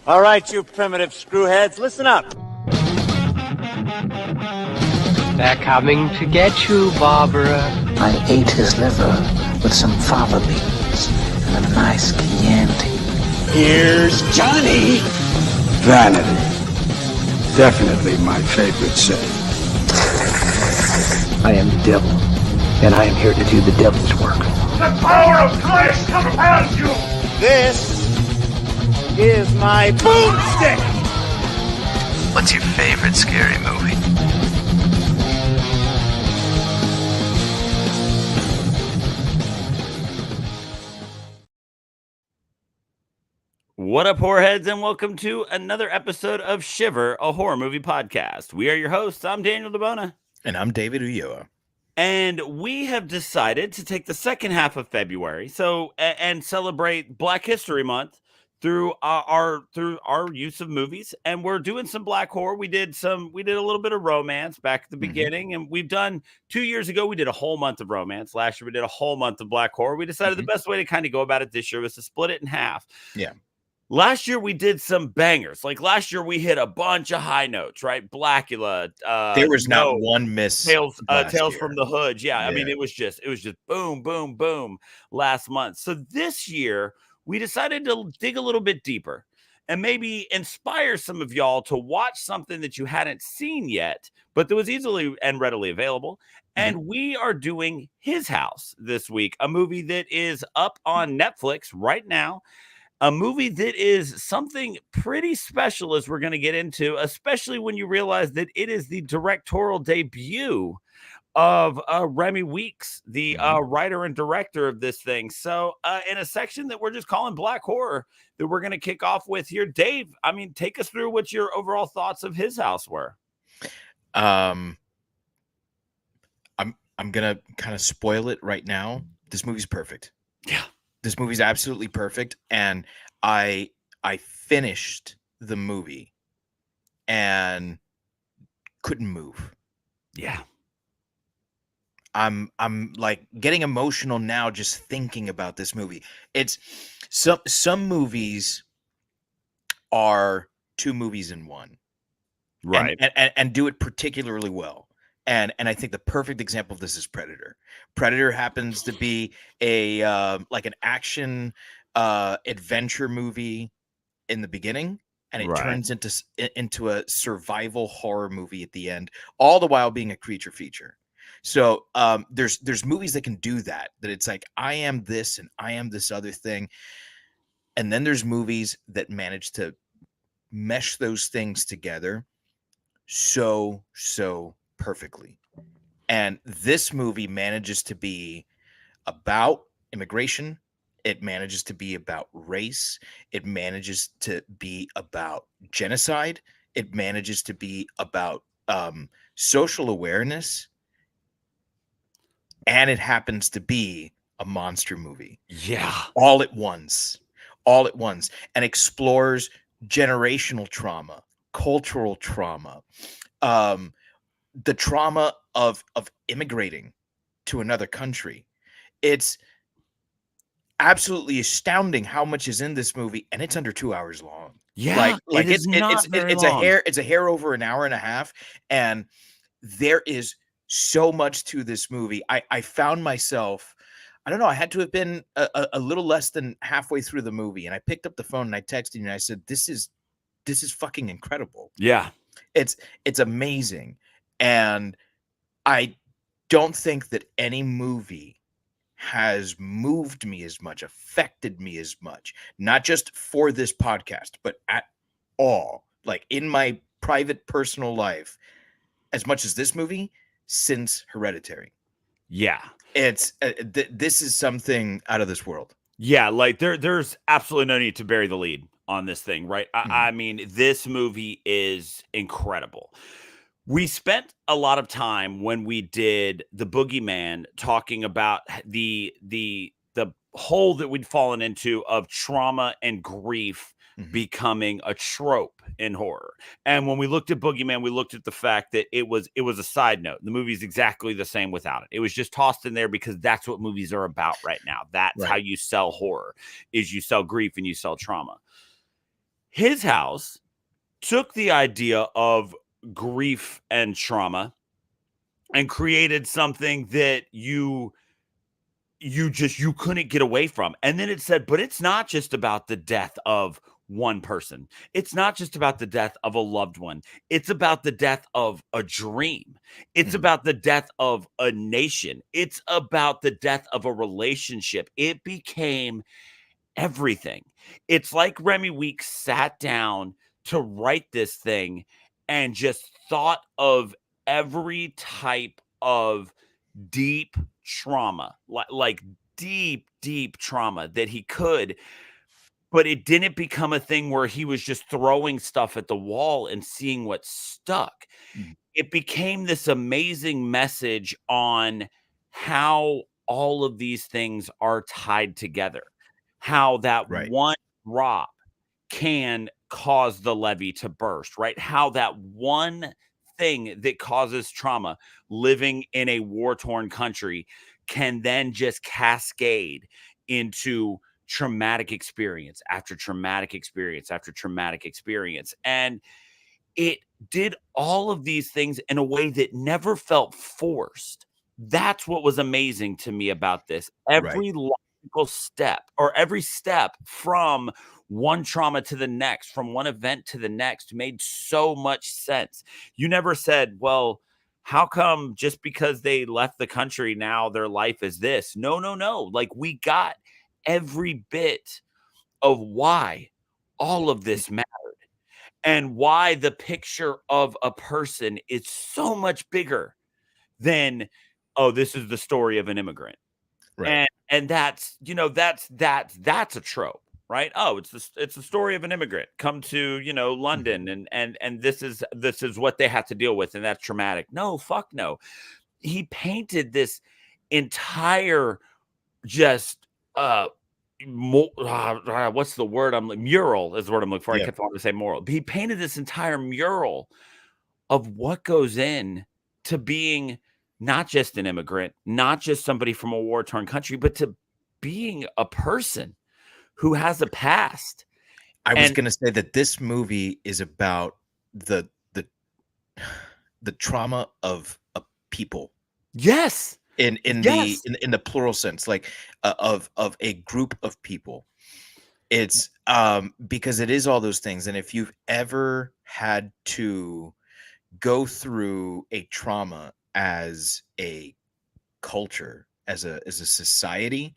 All right, you primitive screwheads, listen up. They're coming to get you, Barbara. I ate his liver with some fava beans and a nice Chianti. Here's Johnny. Vanity. Definitely my favorite sin. I am the devil, and I am here to do the devil's work. The power of Christ compels you! This is my boomstick! What's your favorite scary movie? What up, horrorheads, and welcome to another episode of Shiver, a horror movie podcast. We are your hosts. I'm Daniel DeBona. And I'm David Ulloa. And we have decided to take the second half of February and celebrate Black History Month through our use of movies. And we're doing some black horror. We did a little bit of romance back at the beginning, and we've done 2 years ago. We did a whole month of romance. Last year we did a whole month of black horror. We decided the best way to kind of go about it this year was to split it in half. Yeah. Last year we did some bangers. Like last year we hit a bunch of high notes, right? Blackula. There was not one miss. Tales from the Hood. Yeah, I mean it was just boom, boom, boom last month. So this year we decided to dig a little bit deeper and maybe inspire some of y'all to watch something that you hadn't seen yet, but that was easily and readily available. And we are doing His House this week, a movie that is up on Netflix right now. A movie that is something pretty special, as we're going to get into, especially when you realize that it is the directorial debut of Remy Weeks, the writer and director of this thing. So in a section that we're just calling Black Horror that we're going to kick off with here, Dave, I mean, take us through what your overall thoughts of His House were. I'm going to kind of spoil it right now. This movie's perfect. Yeah. This movie's absolutely perfect, and I finished the movie and couldn't move. Yeah. I'm like getting emotional now just thinking about this movie. It's some movies are two movies in one. Right. And do it particularly well. And I think the perfect example of this is Predator. Predator happens to be a like an action adventure movie in the beginning, and it turns into a survival horror movie at the end, all the while being a creature feature. So there's movies that can do that it's like I am this and I am this other thing, and then there's movies that manage to mesh those things together so perfectly. And this movie manages to be about immigration. It manages to be about race. It manages to be about genocide. It manages to be about social awareness. And it happens to be a monster movie. Yeah. All at once. And explores generational trauma, cultural trauma, the trauma of immigrating to another country. It's absolutely astounding how much is in this movie, and it's under 2 hours long. Yeah, it's a hair over an hour and a half, and there is so much to this movie. I found myself, I don't know, I had to have been a little less than halfway through the movie, and I picked up the phone and I texted you and I said, this is fucking incredible. Yeah. It's amazing. And I don't think that any movie has moved me as much, affected me as much, not just for this podcast, but at all, like in my private personal life, as much as this movie since Hereditary. Yeah. It's this is something out of this world. Yeah, like there's absolutely no need to bury the lead on this thing, right? I mean, this movie is incredible. We spent a lot of time when we did The Boogeyman talking about the hole that we'd fallen into of trauma and grief becoming a trope in horror. And when we looked at Boogeyman, we looked at the fact that it was a side note. The movie's exactly the same without it. It was just tossed in there because that's what movies are about right now. That's how you sell horror, is you sell grief and you sell trauma. His house took the idea of grief and trauma and created something that you couldn't get away from. And then it said, but it's not just about the death of one person. It's not just about the death of a loved one. It's about the death of a dream. It's about the death of a nation. It's about the death of a relationship. It became everything. It's like Remy Weeks sat down to write this thing and just thought of every type of deep trauma, like deep trauma that he could, but it didn't become a thing where he was just throwing stuff at the wall and seeing what stuck. It became this amazing message on how all of these things are tied together, how that one drop can cause the levee to burst, right? How that one thing that causes trauma living in a war-torn country can then just cascade into traumatic experience after traumatic experience after traumatic experience. And it did all of these things in a way that never felt forced. That's what was amazing to me about this. Every logical step, or every step from one trauma to the next, from one event to the next, made so much sense. You never said, well, how come just because they left the country now their life is this? No. Like, we got every bit of why all of this mattered and why the picture of a person is so much bigger than, oh, this is the story of an immigrant. And that's, that's a trope, right? Oh, it's the story of an immigrant come to, London, and this is what they have to deal with, and that's traumatic. No, fuck no. He painted this entire just what's the word mural is the word I'm looking for. I kept wanting to say moral. He painted this entire mural of what goes in to being not just an immigrant, not just somebody from a war-torn country, but to being a person who has a past. I was going to say that this movie is about the trauma of a people. Yes. In the plural sense, like of a group of people. It's because it is all those things. And if you've ever had to go through a trauma as a culture, as a society,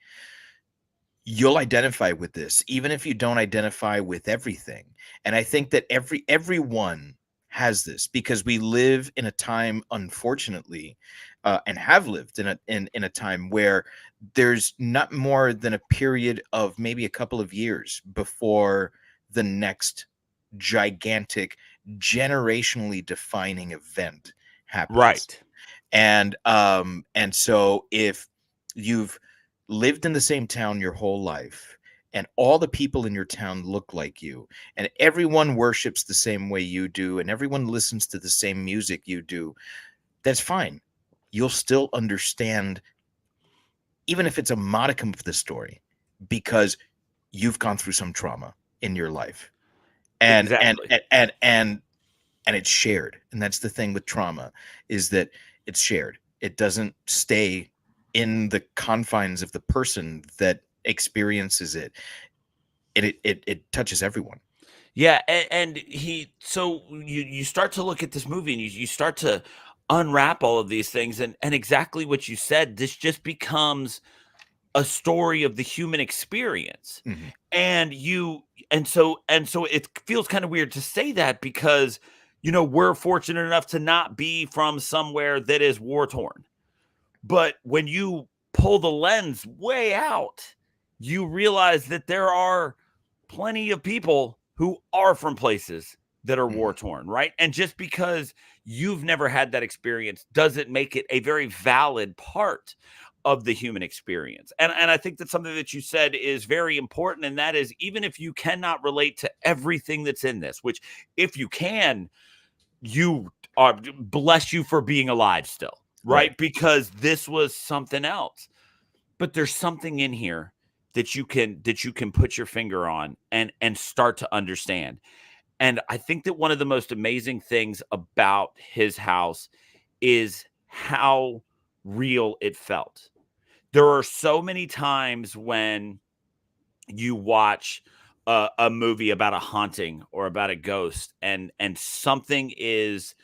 you'll identify with this, even if you don't identify with everything. And I think that everyone has this, because we live in a time, unfortunately, and have lived in a time where there's not more than a period of maybe a couple of years before the next gigantic, generationally defining event happens. Right. And so if you've lived in the same town your whole life, and all the people in your town look like you, and everyone worships the same way you do, and everyone listens to the same music you do, that's fine. You'll still understand, even if it's a modicum of the story, because you've gone through some trauma in your life. And exactly. and it's shared. And that's the thing with trauma, is that it's shared. It doesn't stay in the confines of the person that experiences it. It touches everyone. Yeah, and so you start to look at this movie and you start to unwrap all of these things, and exactly what you said, this just becomes a story of the human experience. And so it feels kind of weird to say that, because we're fortunate enough to not be from somewhere that is war torn. But when you pull the lens way out, you realize that there are plenty of people who are from places that are war torn, right? And just because you've never had that experience doesn't make it a very valid part of the human experience. And I think that something that you said is very important, and that is, even if you cannot relate to everything that's in this, which if you can, you are bless you for being alive still, right? Because this was something else. But there's something in here that you can put your finger on and start to understand. And I think that one of the most amazing things about his house is how real it felt. There are so many times when you watch a movie about a haunting or about a ghost, and something is,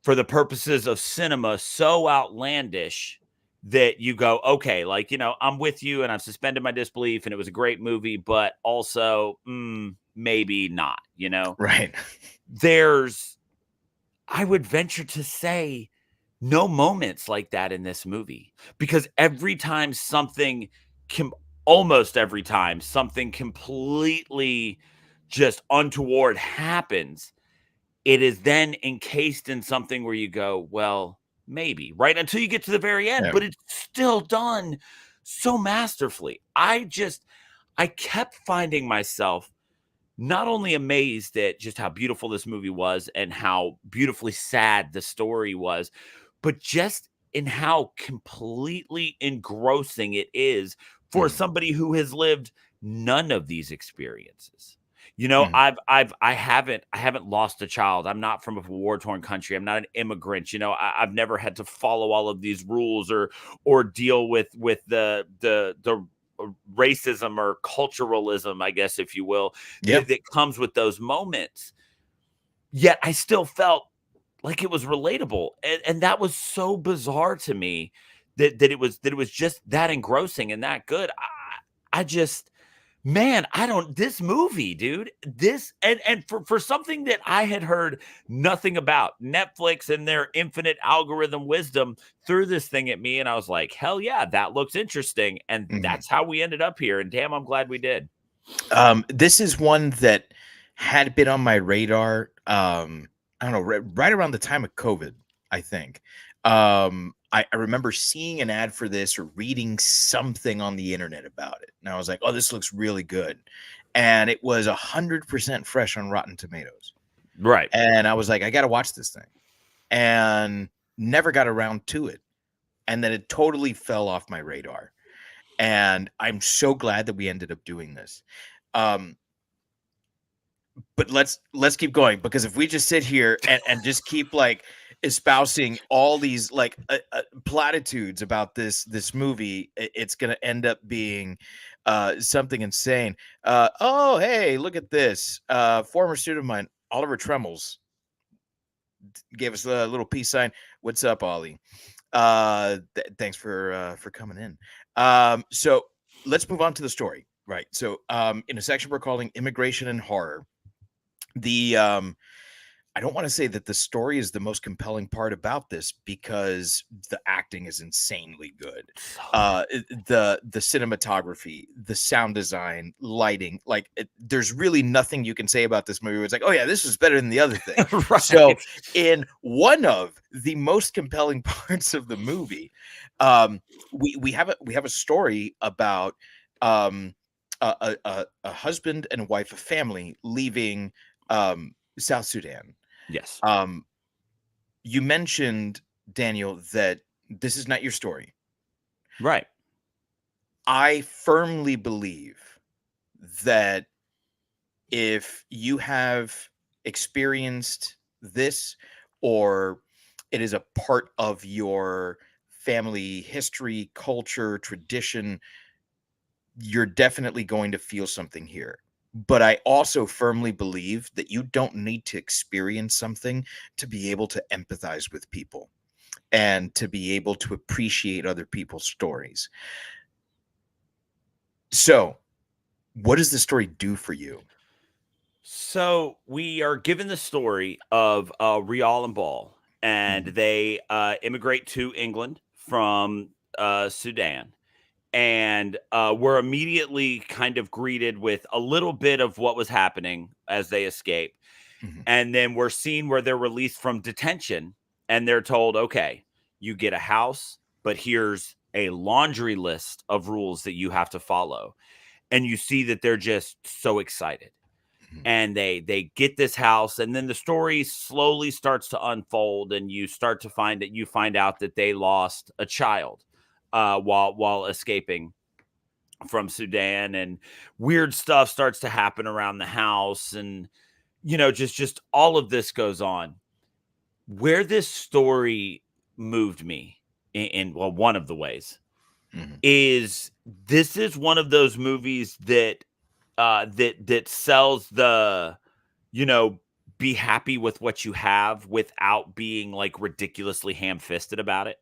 for the purposes of cinema, so outlandish that you go, okay, like, I'm with you and I've suspended my disbelief and it was a great movie, but also maybe not, Right. There's, I would venture to say, no moments like that in this movie, because almost every time something completely just untoward happens, it is then encased in something where you go, well, maybe, right? Until you get to the very end, Yeah. but it's still done so masterfully. I kept finding myself not only amazed at just how beautiful this movie was and how beautifully sad the story was, but just in how completely engrossing it is for somebody who has lived none of these experiences. I haven't lost a child. I'm not from a war-torn country. I'm not an immigrant. I've never had to follow all of these rules or deal with the racism or culturalism, I guess, if you will, that comes with those moments. Yet I still felt like it was relatable. And that was so bizarre to me that it was just that engrossing and that good. I just, man, this movie, dude, and for something that I had heard nothing about, Netflix and their infinite algorithm wisdom threw this thing at me, and I was like, hell yeah, that looks interesting. And that's how we ended up here. And damn, I'm glad we did. This is one that had been on my radar. I don't know, right around the time of COVID, I think. I remember seeing an ad for this or reading something on the internet about it. And I was like, oh, this looks really good. And it was 100% fresh on Rotten Tomatoes. Right. And I was like, I got to watch this thing. And never got around to it. And then it totally fell off my radar. And I'm so glad that we ended up doing this. But let's keep going, because if we just sit here and just keep like espousing all these like platitudes about this movie, it's gonna end up being something insane. Oh, hey, look at this. Former student of mine, Oliver Tremels, gave us a little peace sign. What's up, Ollie? Thanks for coming in. So let's move on to the story. Right. So in a section we're calling Immigration and Horror, I don't want to say that the story is the most compelling part about this, because the acting is insanely good. The cinematography, the sound design, lighting, there's really nothing you can say about this movie where it's like, oh yeah, this was better than the other thing. Right. So in one of the most compelling parts of the movie, we have a story about a husband and wife, a family leaving South Sudan. Yes. You mentioned, Daniel, that this is not your story. Right. I firmly believe that if you have experienced this, or it is a part of your family history, culture, tradition, you're definitely going to feel something here. But I also firmly believe that you don't need to experience something to be able to empathize with people and to be able to appreciate other people's stories. So, what does the story do for you? So we are given the story of Rial and Ball, and they immigrate to England from Sudan. And we're immediately kind of greeted with a little bit of what was happening as they escape. And then we're seen where they're released from detention, and they're told, okay, you get a house, but here's a laundry list of rules that you have to follow. And you see that they're just so excited. And they get this house, and then the story slowly starts to unfold, and you find out that they lost a child while escaping from Sudan, and weird stuff starts to happen around the house, and just all of this goes on. Where this story moved me in well, one of the ways is this is one of those movies that that sells the, be happy with what you have without being like ridiculously ham-fisted about it.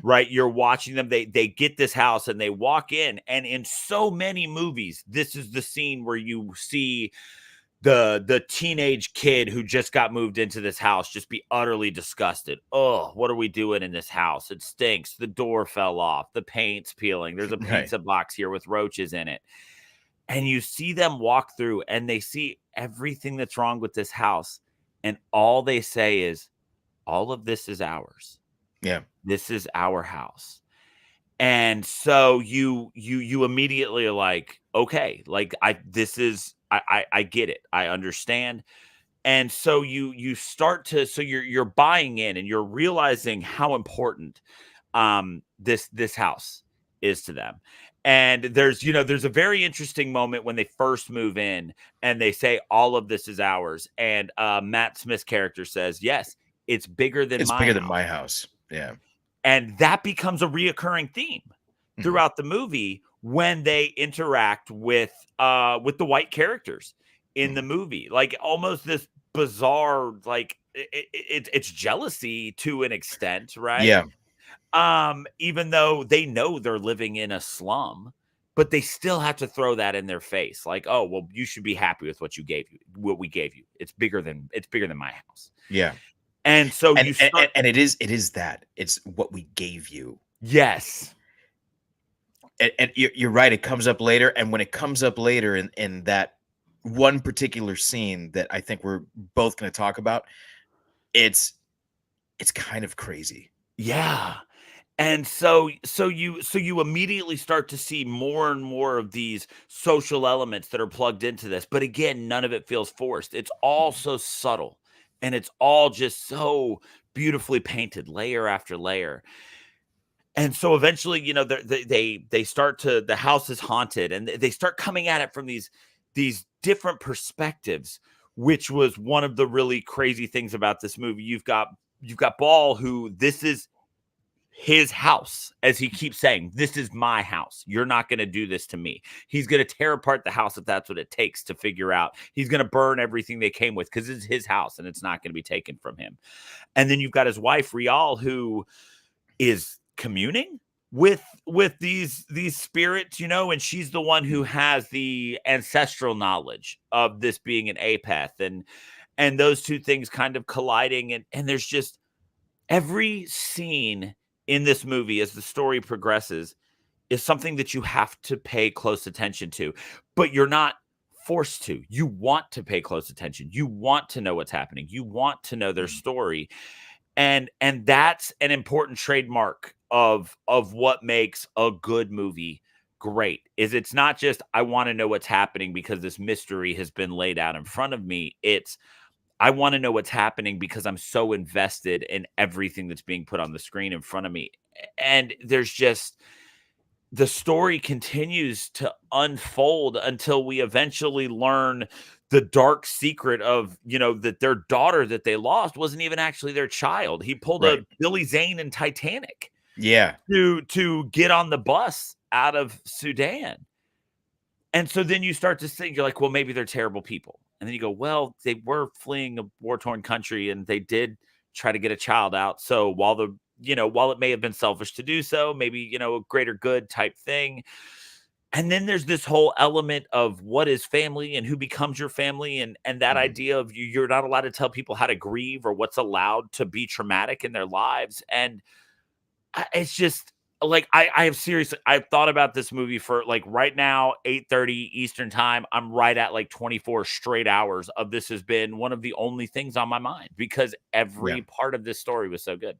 Right? You're watching them, they get this house and they walk in, and in so many movies, this is the scene where you see the teenage kid who just got moved into this house just be utterly disgusted. Oh, what are we doing in this house? It stinks. The door fell off. The paint's peeling. There's a pizza box here with roaches in it. And you see them walk through and they see everything that's wrong with this house. And all they say is, all of this is ours. Yeah. This is our house. And so you immediately are like, okay, like I get it. I understand. And so you start to, so you're buying in and you're realizing how important this house is to them. And there's a very interesting moment when they first move in and they say all of this is ours, and Matt Smith's character says, yes, it's bigger than my house. Yeah. And that becomes a reoccurring theme throughout the movie when they interact with the white characters in the movie. Like almost this bizarre, like it's jealousy to an extent, right? Yeah. Even though they know they're living in a slum, but they still have to throw that in their face. Like, oh, well, you should be happy with what we gave you. It's bigger than my house. Yeah. And so and it is that it's what we gave you. Yes. And you're right. It comes up later. And when it comes up later in that one particular scene that I think we're both going to talk about, it's kind of crazy. Yeah. And so you immediately start to see more and more of these social elements that are plugged into this. But again, none of it feels forced. It's all so subtle, and it's all just so beautifully painted, layer after layer. And so eventually, they start to, the house is haunted, and they start coming at it from these different perspectives, which was one of the really crazy things about this movie. You've got Ball, who this is his house, as he keeps saying, this is my house. You're not going to do this to me. He's going to tear apart the house if that's what it takes to figure out. He's going to burn everything they came with because it's his house and it's not going to be taken from him. And then you've got his wife, Rial, who is communing with these spirits, and she's the one who has the ancestral knowledge of this being an apeth, and those two things kind of colliding. And there's just every scene in this movie as the story progresses is something that you have to pay close attention to, but you're not forced to. You want to pay close attention. You want to know what's happening. You want to know their story. And that's an important trademark of what makes a good movie great. Is it's not just, I want to know what's happening because this mystery has been laid out in front of me. It's, I want to know what's happening because I'm so invested in everything that's being put on the screen in front of me. And there's just, the story continues to unfold until we eventually learn the dark secret of, that their daughter that they lost wasn't even actually their child. He pulled a Billy Zane in Titanic. Yeah. To get on the bus out of Sudan. And so then you start to think, you're like, well, maybe they're terrible people. And then you go, well, they were fleeing a war-torn country and they did try to get a child out. So while it may have been selfish to do so, maybe, a greater good type thing. And then there's this whole element of what is family and who becomes your family. And that idea of you're not allowed to tell people how to grieve or what's allowed to be traumatic in their lives. And it's just like, I've thought about this movie for like right now, 8:30 Eastern time. I'm right at like 24 straight hours of this has been one of the only things on my mind because every part of this story was so good.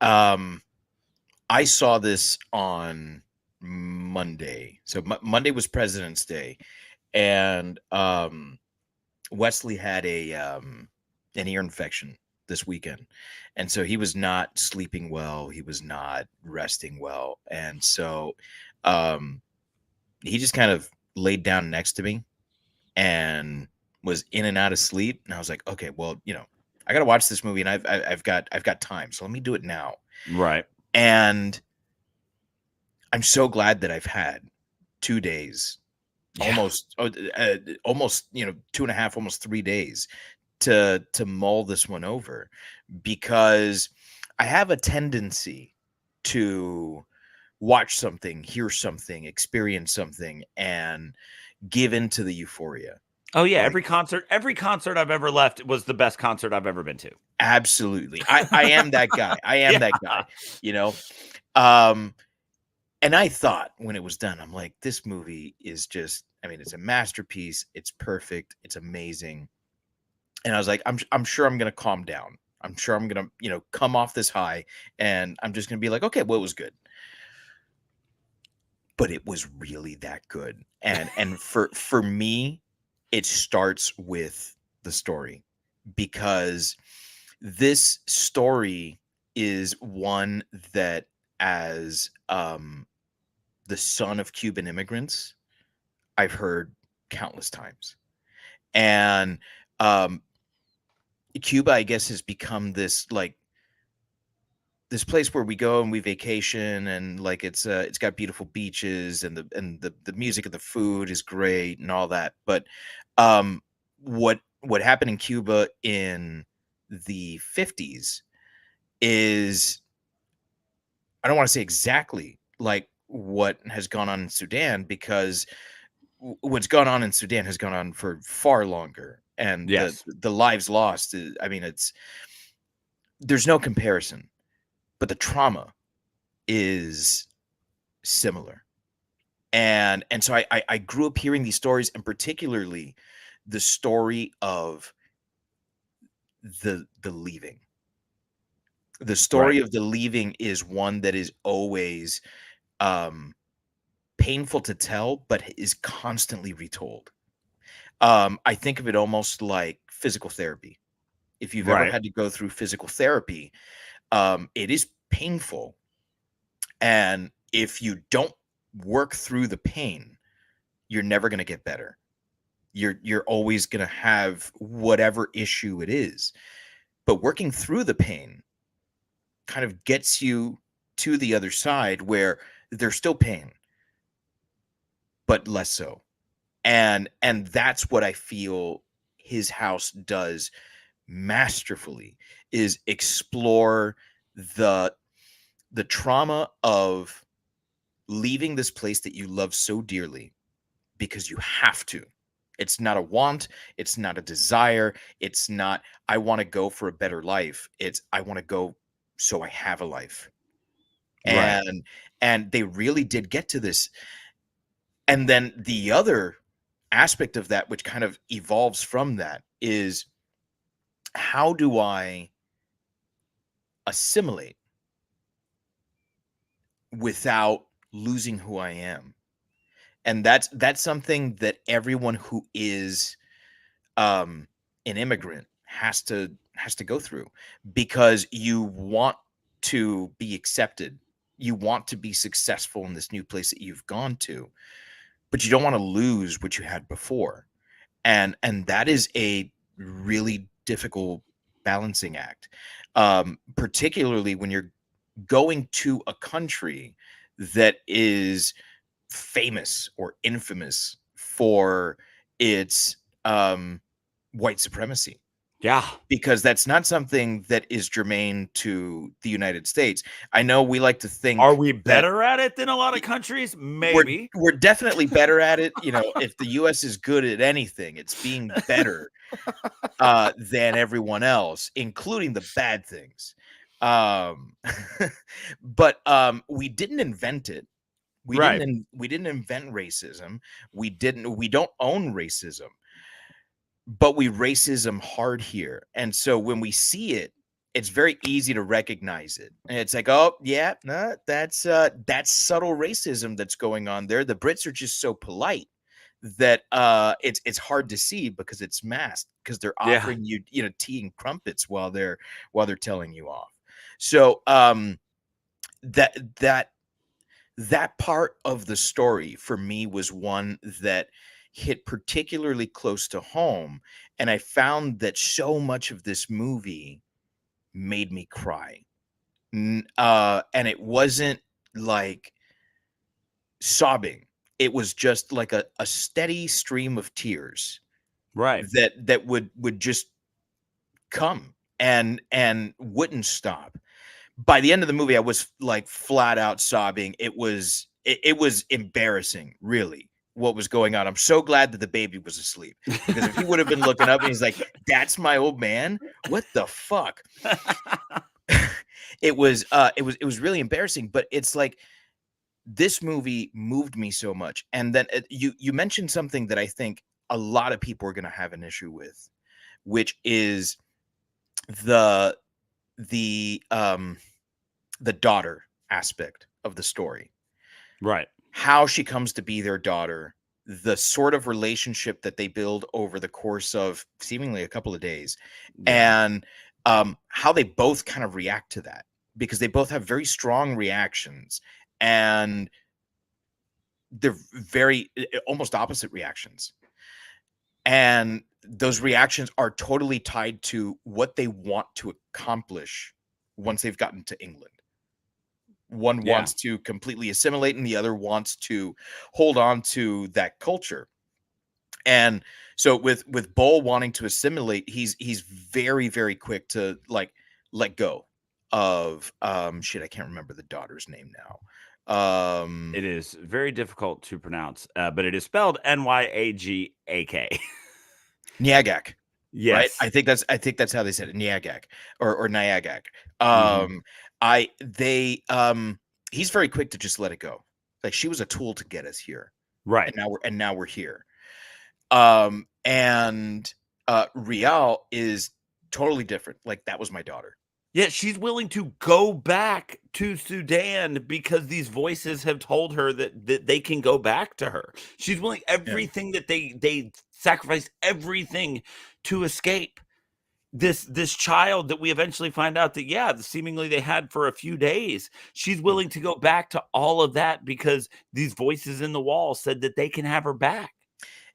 I saw this on Monday. So Monday was President's Day, and Wesley had an ear infection this weekend, and so he was not sleeping well. He was not resting well, and so he just kind of laid down next to me and was in and out of sleep. And I was like, okay, well, I got to watch this movie, and I've got time, so let me do it now. Right. And I'm so glad that I've had 2 days, almost 2.5, almost 3 days to mull this one over, because I have a tendency to watch something, hear something, experience something, and give into the euphoria. Oh yeah, every concert I've ever left was the best concert I've ever been to. Absolutely. I am that guy. I am that guy, and I thought when it was done, I'm like, this movie is just, it's a masterpiece. It's perfect. It's amazing. And I was like, I'm sure I'm going to calm down. I'm sure I'm going to, come off this high, and I'm just going to be like, okay, well, it was good. But it was really that good. And for me, it starts with the story, because this story is one that, as the son of Cuban immigrants, I've heard countless times. And Cuba, I guess, has become this place where we go and we vacation, and it's got beautiful beaches, and the music and the food is great and all that. But what happened in Cuba in the 50s is, I don't want to say exactly like what has gone on in Sudan, because what's gone on in Sudan has gone on for far longer, and Yes. the lives lost, there's no comparison, but the trauma is similar. And so I grew up hearing these stories, and particularly the story of the leaving. The story of the leaving is one that is always painful to tell, but is constantly retold. I think of it almost like physical therapy. If you've ever had to go through physical therapy, it is painful. And if you don't work through the pain, you're never going to get better. You're always going to have whatever issue it is. But working through the pain kind of gets you to the other side, where there's still pain, but less so. And that's what I feel his house does masterfully, is explore the trauma of leaving this place that you love so dearly because you have to. It's not a want, it's not a desire, it's not I want to go for a better life. It's I want to go so I have a life. And they really did get to this. And then the other aspect of that, which kind of evolves from that, is, how do I assimilate without losing who I am? And that's something that everyone who is an immigrant has to go through, because you want to be accepted, you want to be successful in this new place that you've gone to, but you don't want to lose what you had before. And that is a really difficult balancing act, particularly when you're going to a country that is famous or infamous for its white supremacy. Yeah. Because that's not something that is germane to the United States. I know we like to think, are we better at it than a lot of countries? Maybe. We're definitely better at it. If the US is good at anything, it's being better than everyone else, including the bad things. But we didn't invent it. We didn't invent racism. We don't own racism, but we racism hard here. And so when we see it, it's very easy to recognize it. And it's like, oh yeah, no, that's subtle racism that's going on there. The Brits are just so polite that it's hard to see because it's masked, because they're offering you tea and crumpets while they're telling you off. So that that part of the story for me was one that hit particularly close to home, and I found that so much of this movie made me cry. And it wasn't like sobbing. It was just like a steady stream of tears Right. that would just come and wouldn't stop. By the end of the movie, I was like flat out sobbing. It was embarrassing, really, what was going on. I'm so glad that the baby was asleep, because if he would have been looking up and he's like, "That's my old man," what the fuck? It was really embarrassing. But it's like, this movie moved me so much. And then you mentioned something that I think a lot of people are going to have an issue with, which is the daughter aspect of the story. Right. How she comes to be their daughter, the sort of relationship that they build over the course of seemingly a couple of days, and how they both kind of react to that, because they both have very strong reactions, and they're very almost opposite reactions. And those reactions are totally tied to what they want to accomplish once they've gotten to England. One wants to completely assimilate, and the other wants to hold on to that culture. And so with Bull wanting to assimilate, he's very, very quick to like let go of shit. I can't remember the daughter's name now. It is very difficult to pronounce, but it is spelled Nyagak. Nyagak. Yes. Right? I think that's how they said it. Nyagak or Nyagak. He's very quick to just let it go. Like, she was a tool to get us here. Right. And now we're here. Rial is totally different. Like, that was my daughter. Yeah, she's willing to go back to Sudan because these voices have told her that they can go back to her. She's willing everything that they sacrificed everything to escape this child that we eventually find out that seemingly they had for a few days. She's willing to go back to all of that because these voices in the wall said that they can have her back.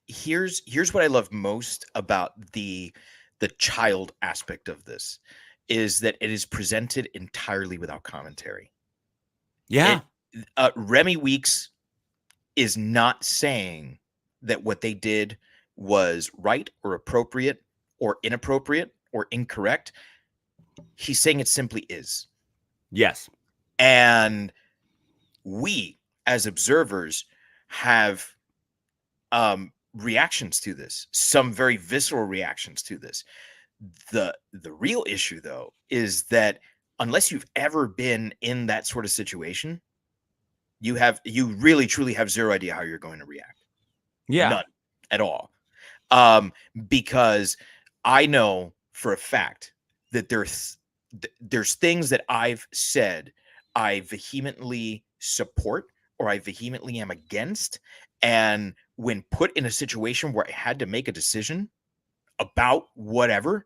Here's what I love most about the child aspect of this, is that it is presented entirely without commentary. Yeah. Remy Weeks is not saying that what they did was right or appropriate or inappropriate or incorrect. He's saying it simply is. Yes. And we, as observers, have reactions to this, some very visceral reactions to this. The real issue, though, is that unless you've ever been in that sort of situation, you really truly have zero idea how you're going to react. Yeah. None at all. Because I know for a fact that there's things that I've said I vehemently support or I vehemently am against, and when put in a situation where I had to make a decision about whatever,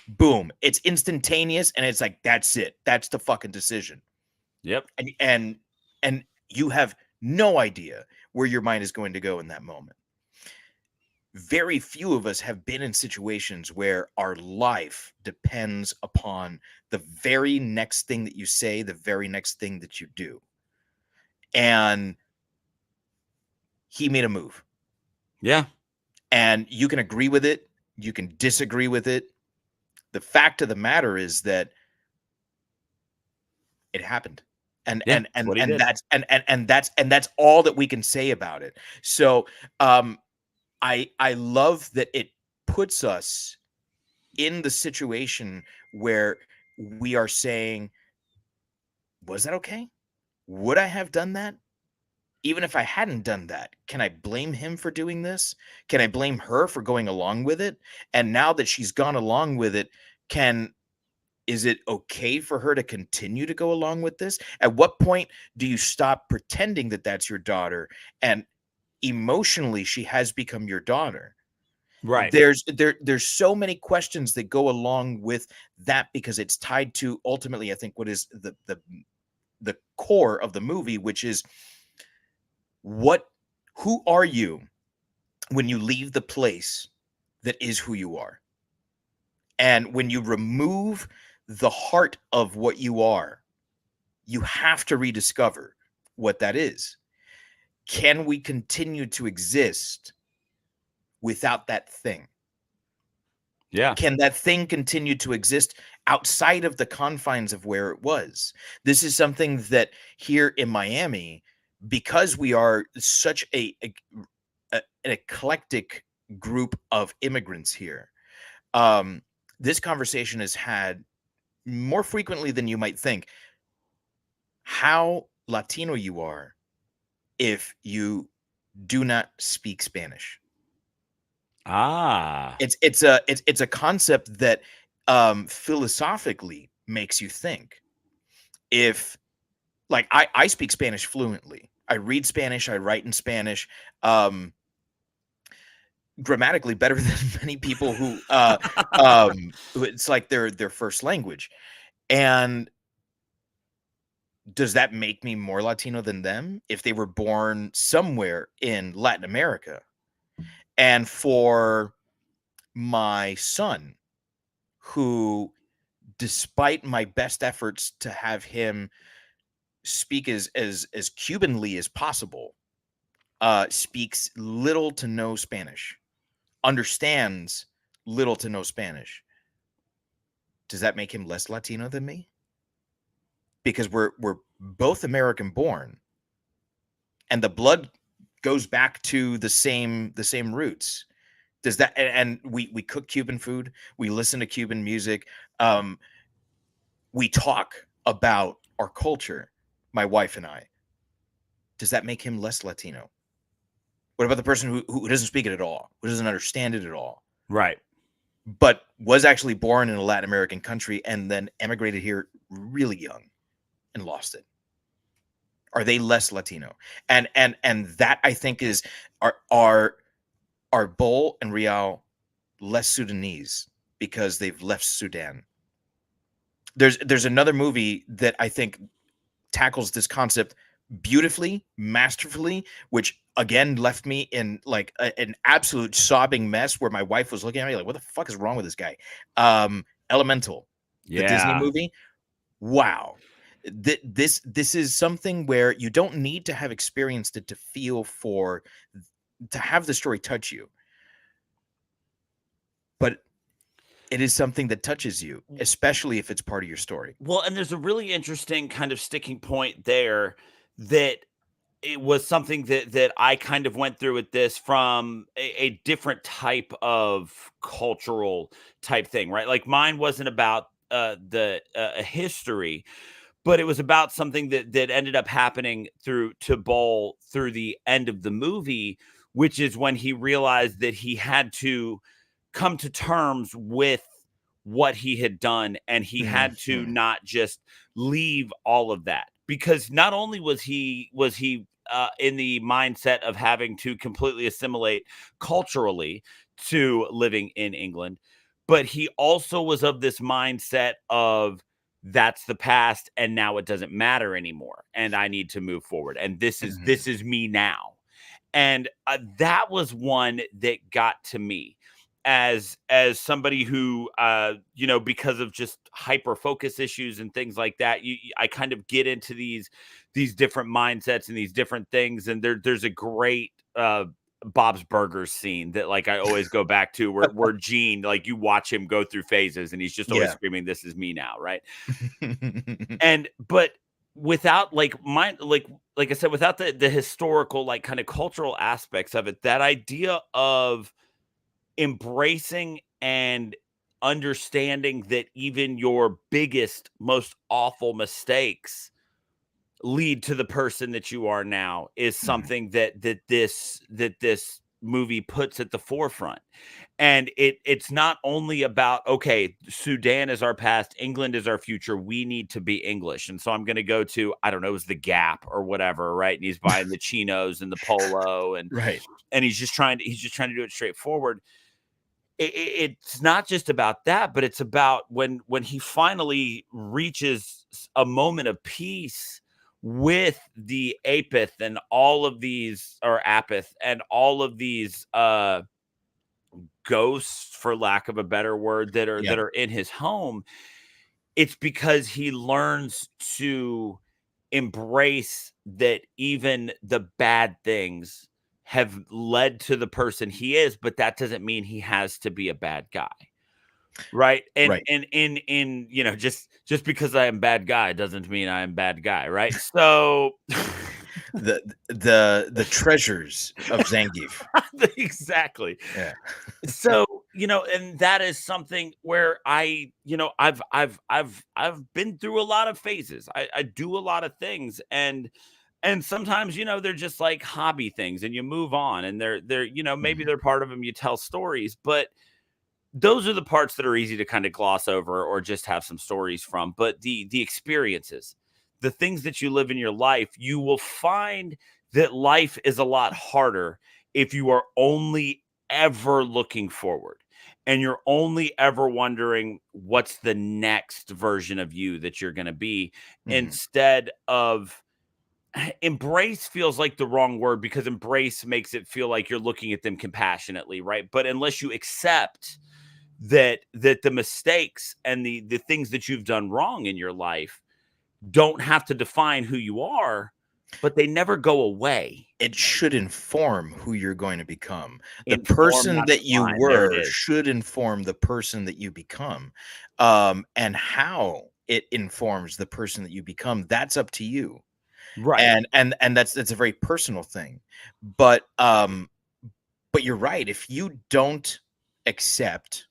boom, it's instantaneous, and it's like, that's it. That's the fucking decision. Yep. And you have no idea where your mind is going to go in that moment. Very few of us have been in situations where our life depends upon the very next thing that you say, the very next thing that you do. And he made a move. Yeah. And you can agree with it. You can disagree with it. The fact of the matter is that it happened. And that's all that we can say about it. So I love that it puts us in the situation where we are saying, was that okay? Would I have done that? Even if I hadn't done that, can I blame him for doing this? Can I blame her for going along with it? And now that she's gone along with it, is it okay for her to continue to go along with this? At what point do you stop pretending that that's your daughter, and emotionally she has become your daughter? Right. There's so many questions that go along with that, because it's tied to, ultimately, I think, what is the the core of the movie, which is who are you when you leave the place that is who you are? And when you remove the heart of what you are, you have to rediscover what that is. Can we continue to exist without that thing? Yeah. Can that thing continue to exist outside of the confines of where it was? This is something that here in Miami, because we are such an eclectic group of immigrants here, this conversation is had more frequently than you might think. How Latino you are if you do not speak Spanish. It's a concept that philosophically makes you think. If like I speak Spanish fluently. I read Spanish, I write in Spanish. Grammatically better than many people who it's like their first language. And does that make me more Latino than them if they were born somewhere in Latin America? And for my son, who, despite my best efforts to have him speak as Cubanly as possible, speaks little to no Spanish, understands little to no Spanish. Does that make him less Latino than me? Because we're both American born, and the blood goes back to the same roots. Does that, and we cook Cuban food, we listen to Cuban music, we talk about our culture, my wife and I. Does that make him less Latino? What about the person who doesn't speak it at all, who doesn't understand it at all? Right. But was actually born in a Latin American country and then emigrated here really young and lost it. Are they less Latino? And that, I think, is are Bol and Rial less Sudanese because they've left Sudan? There's another movie that I think tackles this concept beautifully, masterfully, which again left me in like an absolute sobbing mess where my wife was looking at me like, what the fuck is wrong with this guy? Elemental, the Disney movie. Wow. This is something where you don't need to have experienced it to feel to have the story touch you. But it is something that touches you, especially if it's part of your story. Well, and there's a really interesting kind of sticking point there that it was something that I kind of went through with this from a different type of cultural type thing, right? Like mine wasn't about the history, but it was about something that ended up happening to Bol through the end of the movie, which is when he realized that he had to come to terms with what he had done, and he had to not just leave all of that, because not only was he in the mindset of having to completely assimilate culturally to living in England, but he also was of this mindset of that's the past and now it doesn't matter anymore and I need to move forward, and this is me now. And that was one that got to me as somebody who because of just hyper focus issues and things like that, I kind of get into these different mindsets and these different things. And there's a great Bob's Burgers scene that like I always go back to where Gene, like you watch him go through phases and he's just always screaming, this is me now, right? But without like I said, without the historical like kind of cultural aspects of it, that idea of embracing and understanding that even your biggest, most awful mistakes lead to the person that you are now is something that this movie puts at the forefront. And it's not only about, okay, Sudan is our past, England is our future, we need to be English. And so I'm going to go to, I don't know, it was the Gap or whatever, right? And he's buying the chinos and the polo and right. And he's just trying to do it straightforward. It's not just about that, but it's about when he finally reaches a moment of peace with the apith and all of these, or apith and all of these ghosts, for lack of a better word, that are in his home, it's because he learns to embrace that even the bad things have led to the person he is, but that doesn't mean he has to be a bad guy. Right. And Right. and in just because I am bad guy doesn't mean I am bad guy. Right. So the treasures of Zangief. exactly. Yeah. So, and that is something where I've been through a lot of phases. I do a lot of things, and sometimes, they're just like hobby things, and you move on, and they're maybe they're part of them. You tell stories, but those are the parts that are easy to kind of gloss over or just have some stories from. But the experiences, the things that you live in your life, you will find that life is a lot harder if you are only ever looking forward, and you're only ever wondering what's the next version of you that you're going to be, instead of embrace. Feels like the wrong word, because embrace makes it feel like you're looking at them compassionately, right? But unless you accept that the mistakes and the things that you've done wrong in your life don't have to define who you are, but they never go away. It should inform who you're going to become. The Inform, person not that you define. There it were is. should inform the person that you become. And how it informs the person that you become, that's up to you. Right. And that's a very personal thing. But you're right. If you don't accept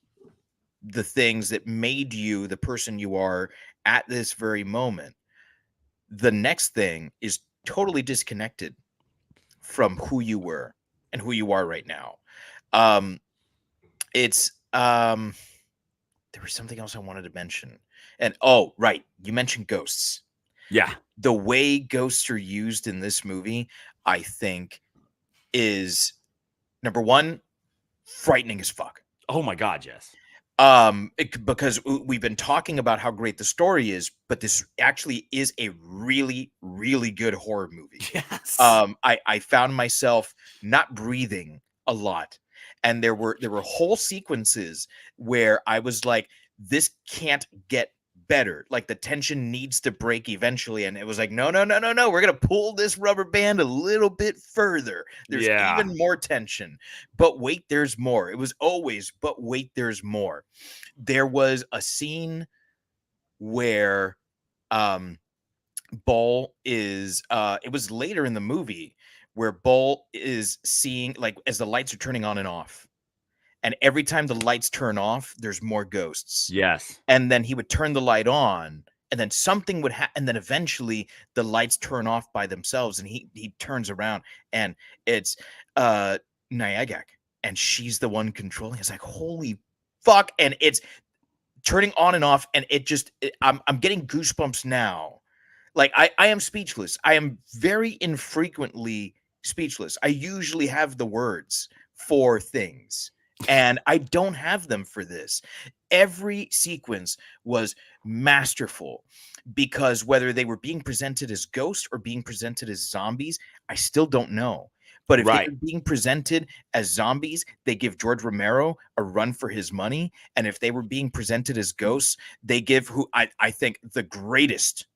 the things that made you the person you are at this very moment, the next thing is totally disconnected from who you were and who you are right now. It's there was something else I wanted to mention. And right, you mentioned ghosts. Yeah. The way ghosts are used in this movie, I think, is number one, frightening as fuck. Oh my God, yes. Because we've been talking about how great the story is, but this actually is a really, really good horror movie. Yes. I found myself not breathing a lot, and there were whole sequences where I was like, this can't get better. Like, the tension needs to break eventually, and it was like, no, we're gonna pull this rubber band a little bit further. There's even more tension, but wait, there's more. It was always, but wait, there's more. There was a scene where Bull is it was later in the movie where Bull is seeing, like, as the lights are turning on and off, and every time the lights turn off, there's more ghosts. Yes. And then he would turn the light on, and then something would happen, and then eventually the lights turn off by themselves, and he turns around, and it's Nyagak, and she's the one controlling. It's like, holy fuck. And it's turning on and off, and I'm getting goosebumps now. Like, I am speechless. I am very infrequently speechless. I usually have the words for things, and I don't have them for this. Every sequence was masterful, because whether they were being presented as ghosts or being presented as zombies, I still don't know. But if they're being presented as zombies, they give George Romero a run for his money. And if they were being presented as ghosts, they give who I think the greatest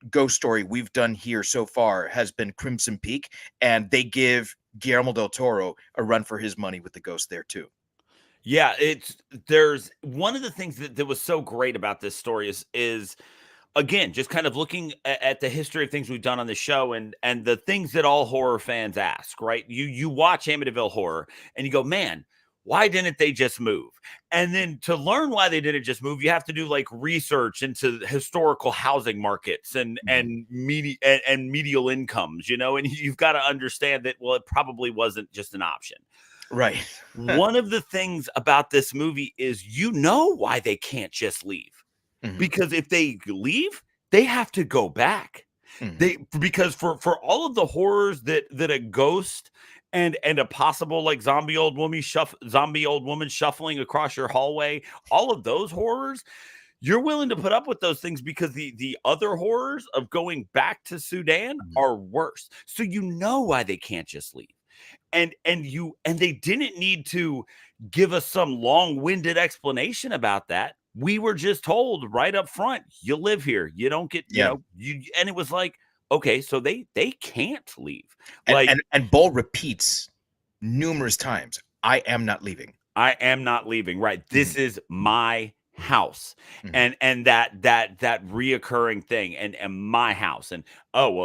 ghost story we've done here so far has been Crimson Peak, and they give Guillermo del Toro a run for his money with the ghost there too. Yeah, there's one of the things that was so great about this story is again, just kind of looking at the history of things we've done on the show, and the things that all horror fans ask, right? You watch Amityville Horror and you go, man, why didn't they just move? And then to learn why they didn't just move, you have to do like research into historical housing markets and medial incomes, and you've got to understand that, well, it probably wasn't just an option. Right. One of the things about this movie is, why they can't just leave. Because if they leave, they have to go back. Because for all of the horrors that a ghost and a possible like zombie old woman shuffling across your hallway, all of those horrors, you're willing to put up with those things because the other horrors of going back to Sudan are worse. So you know why they can't just leave. And they didn't need to give us some long-winded explanation about that. We were just told right up front, you live here. You don't get, and it was like, okay, so they can't leave. And Bull repeats numerous times, I am not leaving. I am not leaving. Right. This is my house. And that reoccurring thing and my house and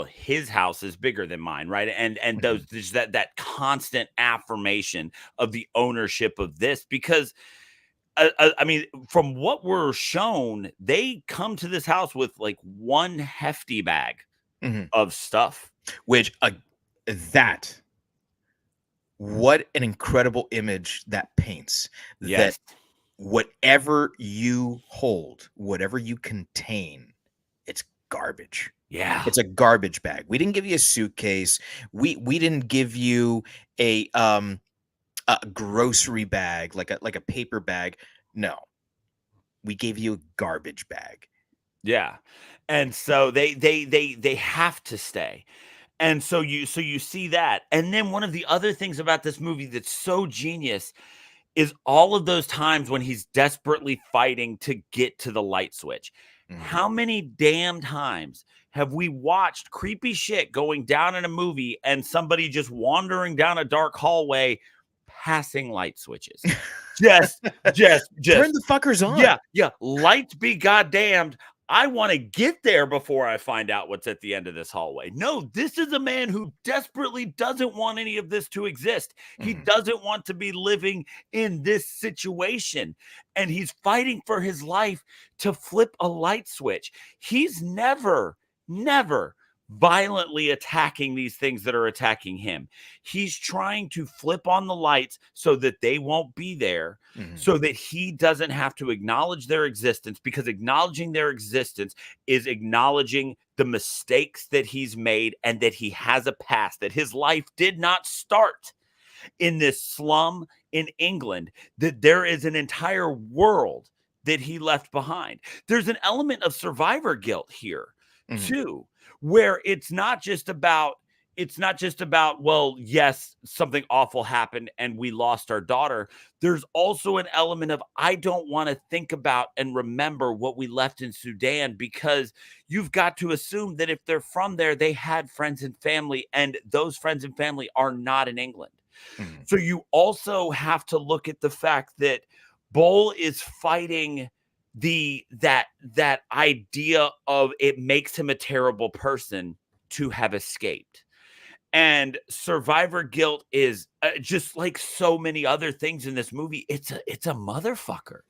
his house is bigger than mine, right? And those there's that constant affirmation of the ownership of this, because I mean, from what we're shown, they come to this house with like one hefty bag of stuff, which what an incredible image that paints. Yes. That whatever you hold, whatever you contain, it's garbage. Yeah. It's a garbage bag. We didn't give you a suitcase. We didn't give you a grocery bag, like a paper bag. No. We gave you a garbage bag. Yeah. And so they have to stay. And so you see that. And then one of the other things about this movie that's so genius is all of those times when he's desperately fighting to get to the light switch. How many damn times have we watched creepy shit going down in a movie and somebody just wandering down a dark hallway passing light switches? Just turn the fuckers on. Yeah. Lights be goddamned. I want to get there before I find out what's at the end of this hallway. No, this is a man who desperately doesn't want any of this to exist. He doesn't want to be living in this situation. And he's fighting for his life to flip a light switch. He's never violently attacking these things that are attacking him. He's trying to flip on the lights so that they won't be there, so that he doesn't have to acknowledge their existence, because acknowledging their existence is acknowledging the mistakes that he's made and that he has a past, that his life did not start in this slum in England, that there is an entire world that he left behind. There's an element of survivor guilt here too, where it's not just about, well, yes, something awful happened and we lost our daughter. There's also an element of, I don't want to think about and remember what we left in Sudan, because you've got to assume that if they're from there, they had friends and family, and those friends and family are not in England. So you also have to look at the fact that Bull is fighting that idea of it makes him a terrible person to have escaped. And survivor guilt is just like so many other things in this movie. It's a motherfucker.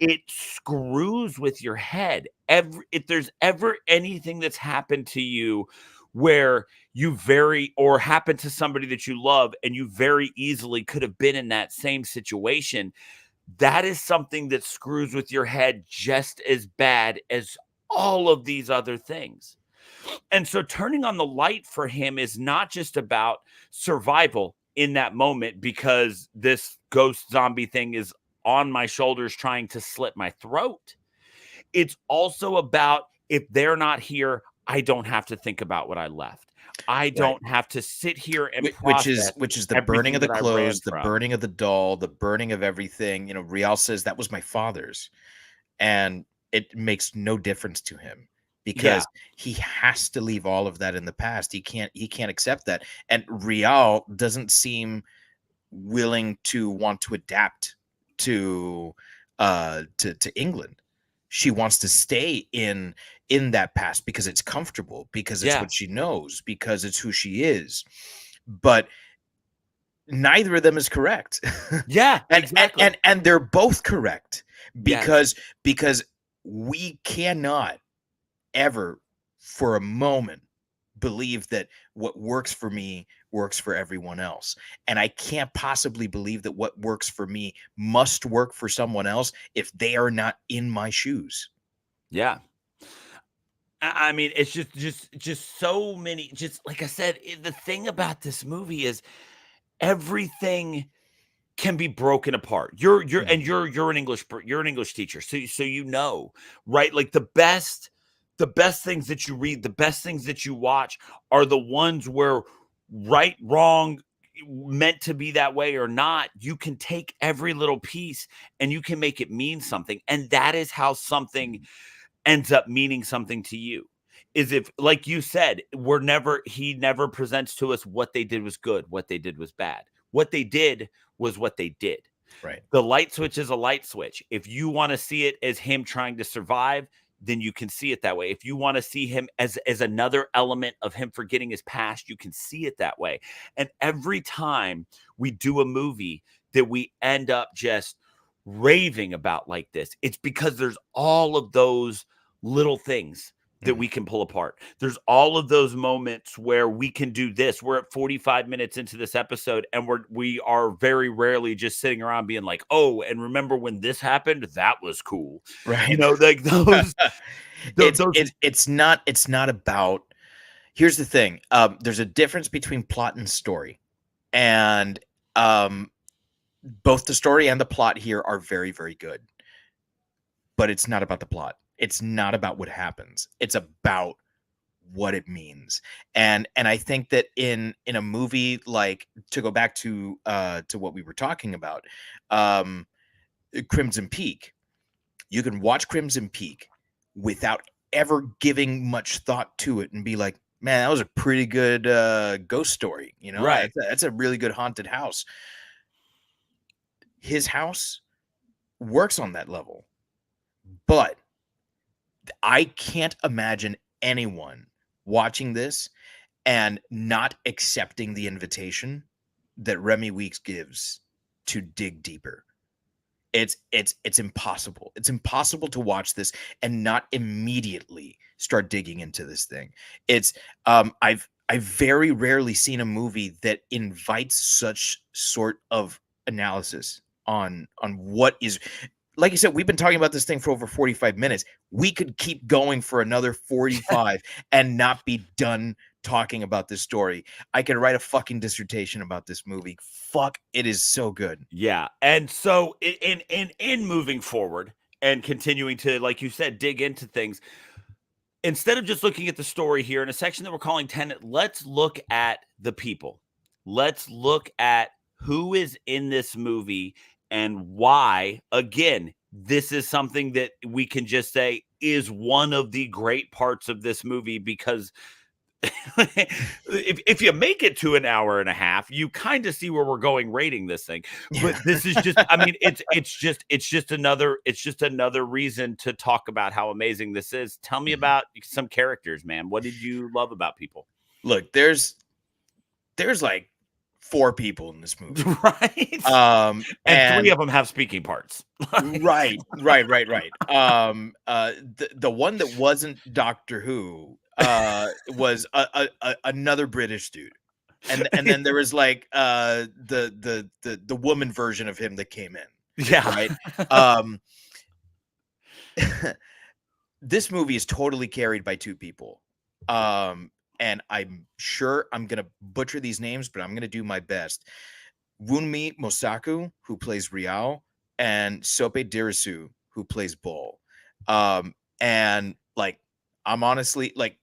It screws with your head. If there's ever anything that's happened to you where or happened to somebody that you love and you very easily could have been in that same situation, that is something that screws with your head just as bad as all of these other things. And so turning on the light for him is not just about survival in that moment, because this ghost zombie thing is on my shoulders trying to slit my throat. It's also about, if they're not here, I don't have to think about what I left. I don't have to sit here and process which is the burning of the clothes, the burning of the doll, the burning of everything. Rial says that was my father's, and it makes no difference to him, because he has to leave all of that in the past. He can't accept that. And Rial doesn't seem willing to want to adapt to England. She wants to stay in that past because it's comfortable, because it's what she knows, because it's who she is. But neither of them is correct. Yeah, exactly. And they're both correct, because we cannot ever for a moment believe that what works for me works for everyone else. And I can't possibly believe that what works for me must work for someone else if they are not in my shoes. Yeah. I mean, it's just so many, just like I said, the thing about this movie is everything can be broken apart. You're an English teacher, so you know, right? Like the best things that you read, the best things that you watch are the ones where right, wrong, meant to be that way or not, you can take every little piece and you can make it mean something. And that is how something ends up meaning something to you. Is if, like you said, he never presents to us what they did was good, what they did was bad. What they did was what they did. Right. The light switch is a light switch. If you want to see it as him trying to survive, then you can see it that way. If you want to see him as another element of him forgetting his past, you can see it that way. And every time we do a movie that we end up just raving about like this, it's because there's all of those little things that we can pull apart. There's all of those moments where we can do this. We're at 45 minutes into this episode, and we are very rarely just sitting around being like, oh, and remember when this happened? That was cool. Right. You know, like those. It's not about. Here's the thing. There's a difference between plot and story, and both the story and the plot here are very, very good. But it's not about the plot. It's not about what happens. It's about what it means. And I think that in a movie, like, to go back to what we were talking about, Crimson Peak, you can watch Crimson Peak without ever giving much thought to it and be like, man, that was a pretty good ghost story. You know, right? That's a really good haunted house. His house works on that level, but I can't imagine anyone watching this and not accepting the invitation that Remy Weeks gives to dig deeper. It's impossible. It's impossible to watch this and not immediately start digging into this thing. It's I've very rarely seen a movie that invites such sort of analysis on what is. Like you said, we've been talking about this thing for over 45 minutes. We could keep going for another 45 and not be done talking about this story. I could write a fucking dissertation about this movie. Fuck, it is so good. Yeah. And so in moving forward and continuing to, like you said, dig into things, instead of just looking at the story here in a section that we're calling Tenet, let's look at the people. Let's look at who is in this movie and why. Again, this is something that we can just say is one of the great parts of this movie, because if you make it to an hour and a half, you kind of see where we're going rating this thing. But this is just, I mean, it's just another reason to talk about how amazing this is. Tell me about some characters, man. What did you love about people? Look, there's like 4 people in this movie, right? And 3 of them have speaking parts. right. The one that wasn't Doctor Who was another British dude, and then there was like the woman version of him that came in. Yeah, right. This movie is totally carried by 2 people. And I'm sure I'm going to butcher these names, but I'm going to do my best. Wunmi Mosaku, who plays Riao, and Sope Dirisu, who plays Bull. And like, I'm honestly like,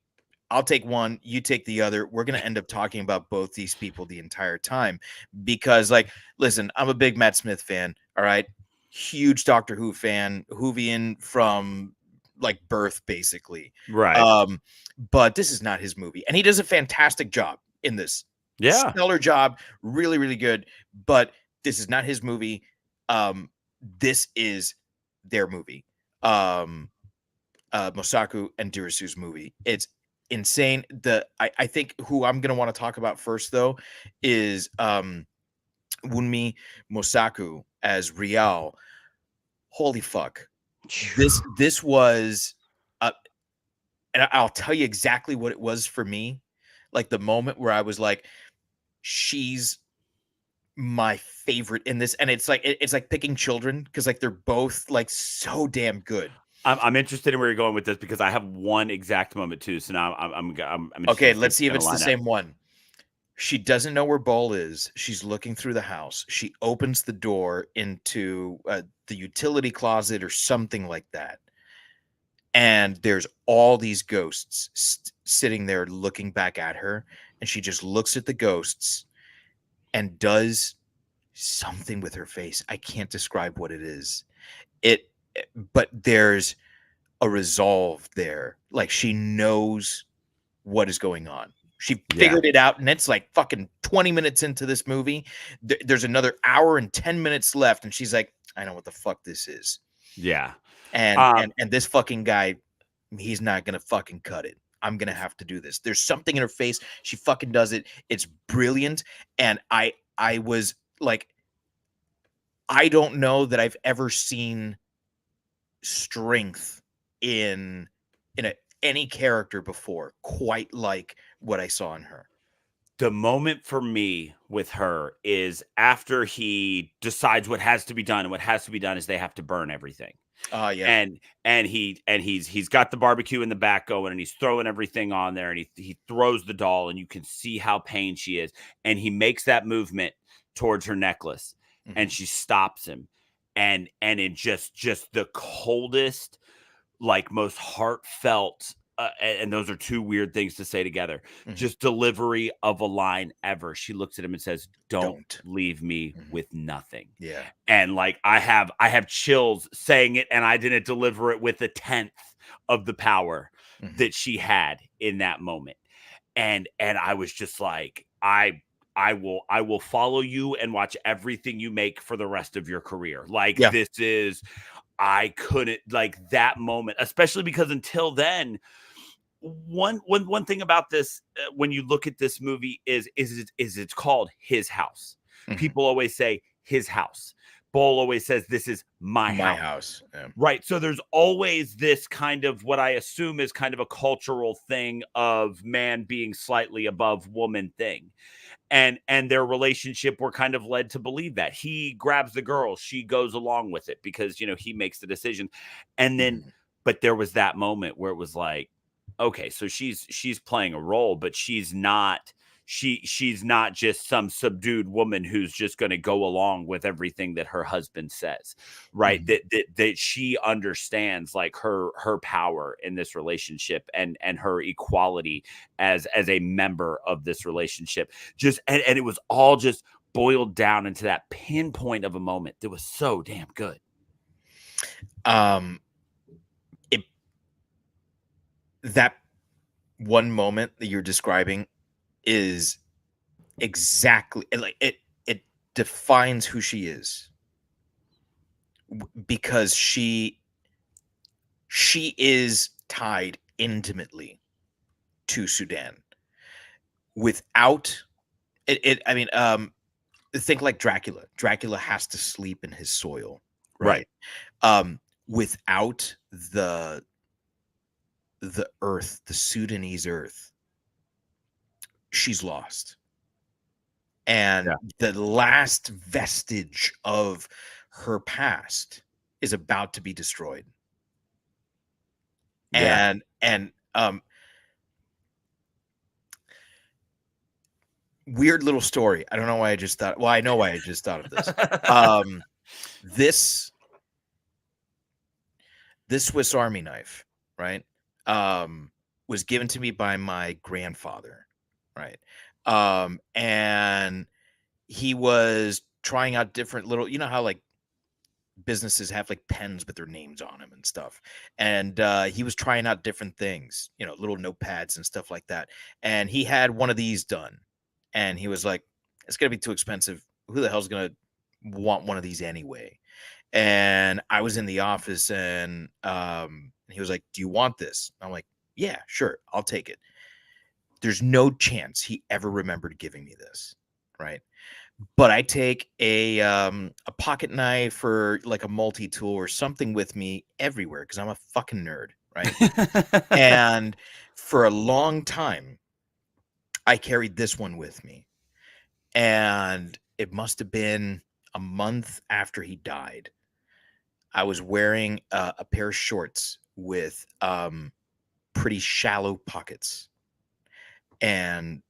I'll take one, you take the other. We're going to end up talking about both these people the entire time because, like, listen, I'm a big Matt Smith fan. All right. Huge Doctor Who fan, Whovian from like birth, basically. Right. But this is not his movie, and he does a fantastic job in this. Yeah, stellar job, really, really good. But this is not his movie. This is their movie. Mosaku and Dirisu's movie. It's insane. I think who I'm gonna want to talk about first though is Wunmi Mosaku as Rial. Holy fuck. This was and I'll tell you exactly what it was for me. Like the moment where I was like, she's my favorite in this. And it's like picking children because like they're both like so damn good. I'm interested in where you're going with this because I have one exact moment too. So now I'm okay. Let's see if it's the same one. She doesn't know where Ball is. She's looking through the house. She opens the door into the utility closet or something like that. And there's all these ghosts sitting there looking back at her. And she just looks at the ghosts and does something with her face. I can't describe what it is. But there's a resolve there. Like, she knows what is going on. She figured it out, and it's like fucking 20 minutes into this movie. There's another hour and 10 minutes left, and she's like, I know what the fuck this is. Yeah. And this fucking guy, he's not gonna fucking cut it. I'm gonna have to do this. There's something in her face. She fucking does it. It's brilliant. And I was like, I don't know that I've ever seen strength in any character before quite like what I saw in her. The moment for me with her is after he decides what has to be done, and what has to be done is they have to burn everything. Yeah. And he's got the barbecue in the back going, and he's throwing everything on there, and he throws the doll, and you can see how pained she is, and he makes that movement towards her necklace, and she stops him, and in just the coldest, like, most heartfelt, and those are two weird things to say together, just delivery of a line ever. She looks at him and says, don't leave me with nothing. Yeah. And like, I have chills saying it, and I didn't deliver it with a tenth of the power that she had in that moment. And I was just like, I will follow you and watch everything you make for the rest of your career. Like, this is, I couldn't, like, that moment, especially because until then, one thing about this, when you look at this movie, is it's called His House. People always say his house. Bol always says, this is my house. Yeah. Right. So there's always this kind of, what I assume is kind of a cultural thing of man being slightly above woman thing. And their relationship, we're kind of led to believe that. He grabs the girl, she goes along with it because, he makes the decision. And then, but there was that moment where it was like, okay, so she's playing a role, but she's not just some subdued woman who's just going to go along with everything that her husband says, right? That she understands, like, her power in this relationship and her equality as a member of this relationship. Just and it was all just boiled down into that pinpoint of a moment that was so damn good. That one moment that you're describing is exactly, like, it defines who she is, because she is tied intimately to Sudan. Without it, I mean, think like Dracula. Dracula has to sleep in his soil, right? Without the earth, the Sudanese earth, she's lost. And the last vestige of her past is about to be destroyed. And weird little story. I don't know why I just thought, well, I know why I just thought of this. This Swiss Army knife, right? Was given to me by my grandfather, right? And he was trying out different little, you know how like businesses have like pens with their names on them and stuff. And he was trying out different things, little notepads and stuff like that. And he had one of these done. And he was like, it's going to be too expensive. Who the hell's going to want one of these anyway? And I was in the office, and he was like, do you want this? I'm like, yeah, sure, I'll take it. There's no chance he ever remembered giving me this, right? But I take a pocket knife or like a multi-tool or something with me everywhere because I'm a fucking nerd, right? And for a long time, I carried this one with me. And it must have been a month after he died. I was wearing a pair of shorts with pretty shallow pockets. And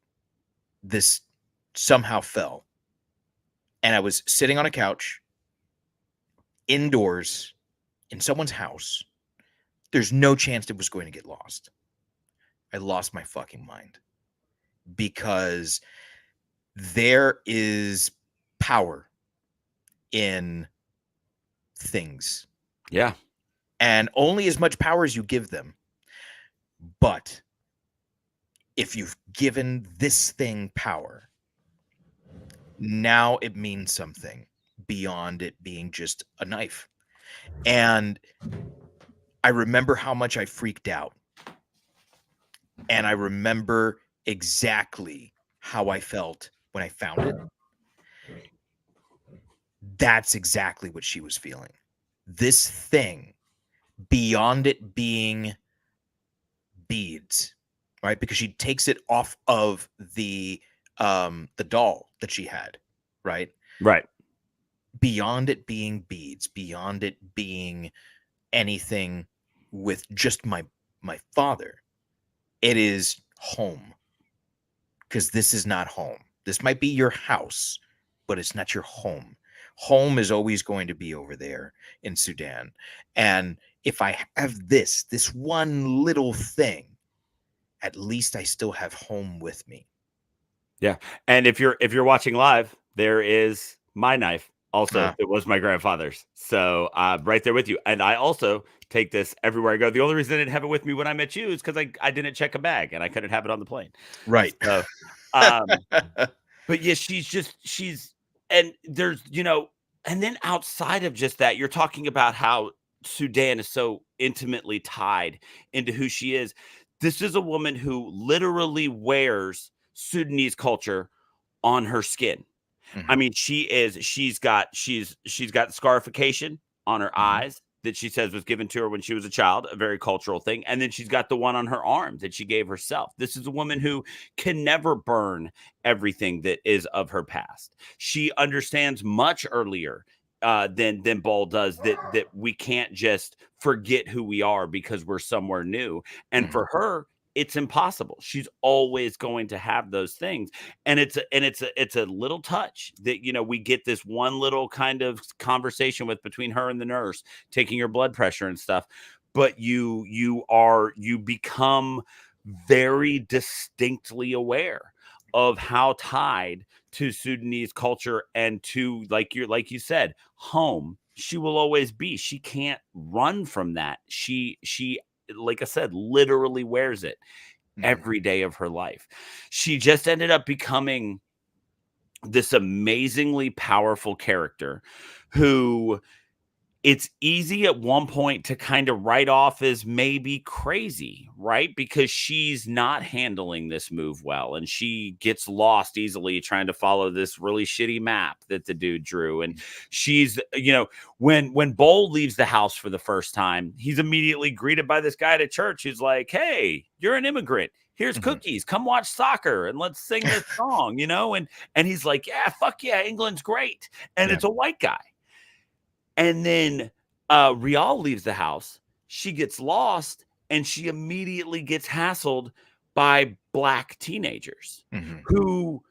this somehow fell. And I was sitting on a couch indoors in someone's house. There's no chance it was going to get lost. I lost my fucking mind, because there is power in things. Yeah. And only as much power as you give them. But if you've given this thing power, now it means something beyond it being just a knife. And I remember how much I freaked out. And I remember exactly how I felt when I found it. That's exactly what she was feeling. This thing, beyond it being beads, right? Because she takes it off of the doll that she had, right? Right. Beyond it being beads, beyond it being anything with just my father, it is home. Because this is not home. This might be your house, but it's not your home. Home is always going to be over there in Sudan. And if I have this one little thing, at least I still have home with me. Yeah. And if you're watching live, there is my knife. Also, it was my grandfather's. So right there with you. And I also take this everywhere I go. The only reason I didn't have it with me when I met you is because I didn't check a bag and I couldn't have it on the plane. Right. So, but yeah, and there's, and then outside of just that, you're talking about how Sudan is so intimately tied into who she is. This is a woman who literally wears Sudanese culture on her skin. Mm-hmm. I mean, she's got scarification on her eyes that she says was given to her when she was a child, a very cultural thing. And then she's got the one on her arm that she gave herself. This is a woman who can never burn everything that is of her past. She understands much earlier than Ball does that we can't just forget who we are because we're somewhere new. And for her, it's impossible. She's always going to have those things. And it's a little touch that, we get this one little kind of conversation between her and the nurse taking her blood pressure and stuff. But you become very distinctly aware of how tied to Sudanese culture and to, like you said, home she will always be. She can't run from that. She like I said, literally wears it every day of her life. She just ended up becoming this amazingly powerful character who it's easy at one point to kind of write off as maybe crazy, right? Because she's not handling this move well and she gets lost easily trying to follow this really shitty map that the dude drew. And she's, when Bowl leaves the house for the first time, he's immediately greeted by this guy at church who's like, "Hey, you're an immigrant. Here's cookies. Come watch soccer and let's sing this song," and he's like, "Yeah, fuck yeah, England's great." And it's a white guy. And then Rial leaves the house. She gets lost and she immediately gets hassled by black teenagers who,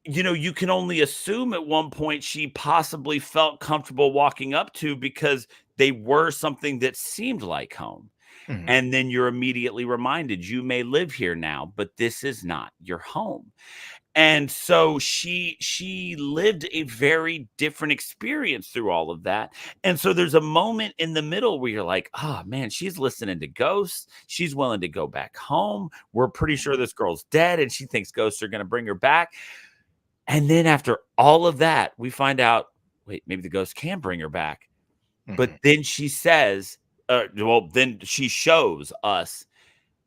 you can only assume at one point she possibly felt comfortable walking up to because they were something that seemed like home. And then you're immediately reminded you may live here now, but this is not your home. And so she lived a very different experience through all of that. And so there's a moment in the middle where you're like, "Oh man, she's listening to ghosts. She's willing to go back home. We're pretty sure this girl's dead and she thinks ghosts are going to bring her back." And then after all of that, we find out, wait, maybe the ghost can bring her back. But then she says, then she shows us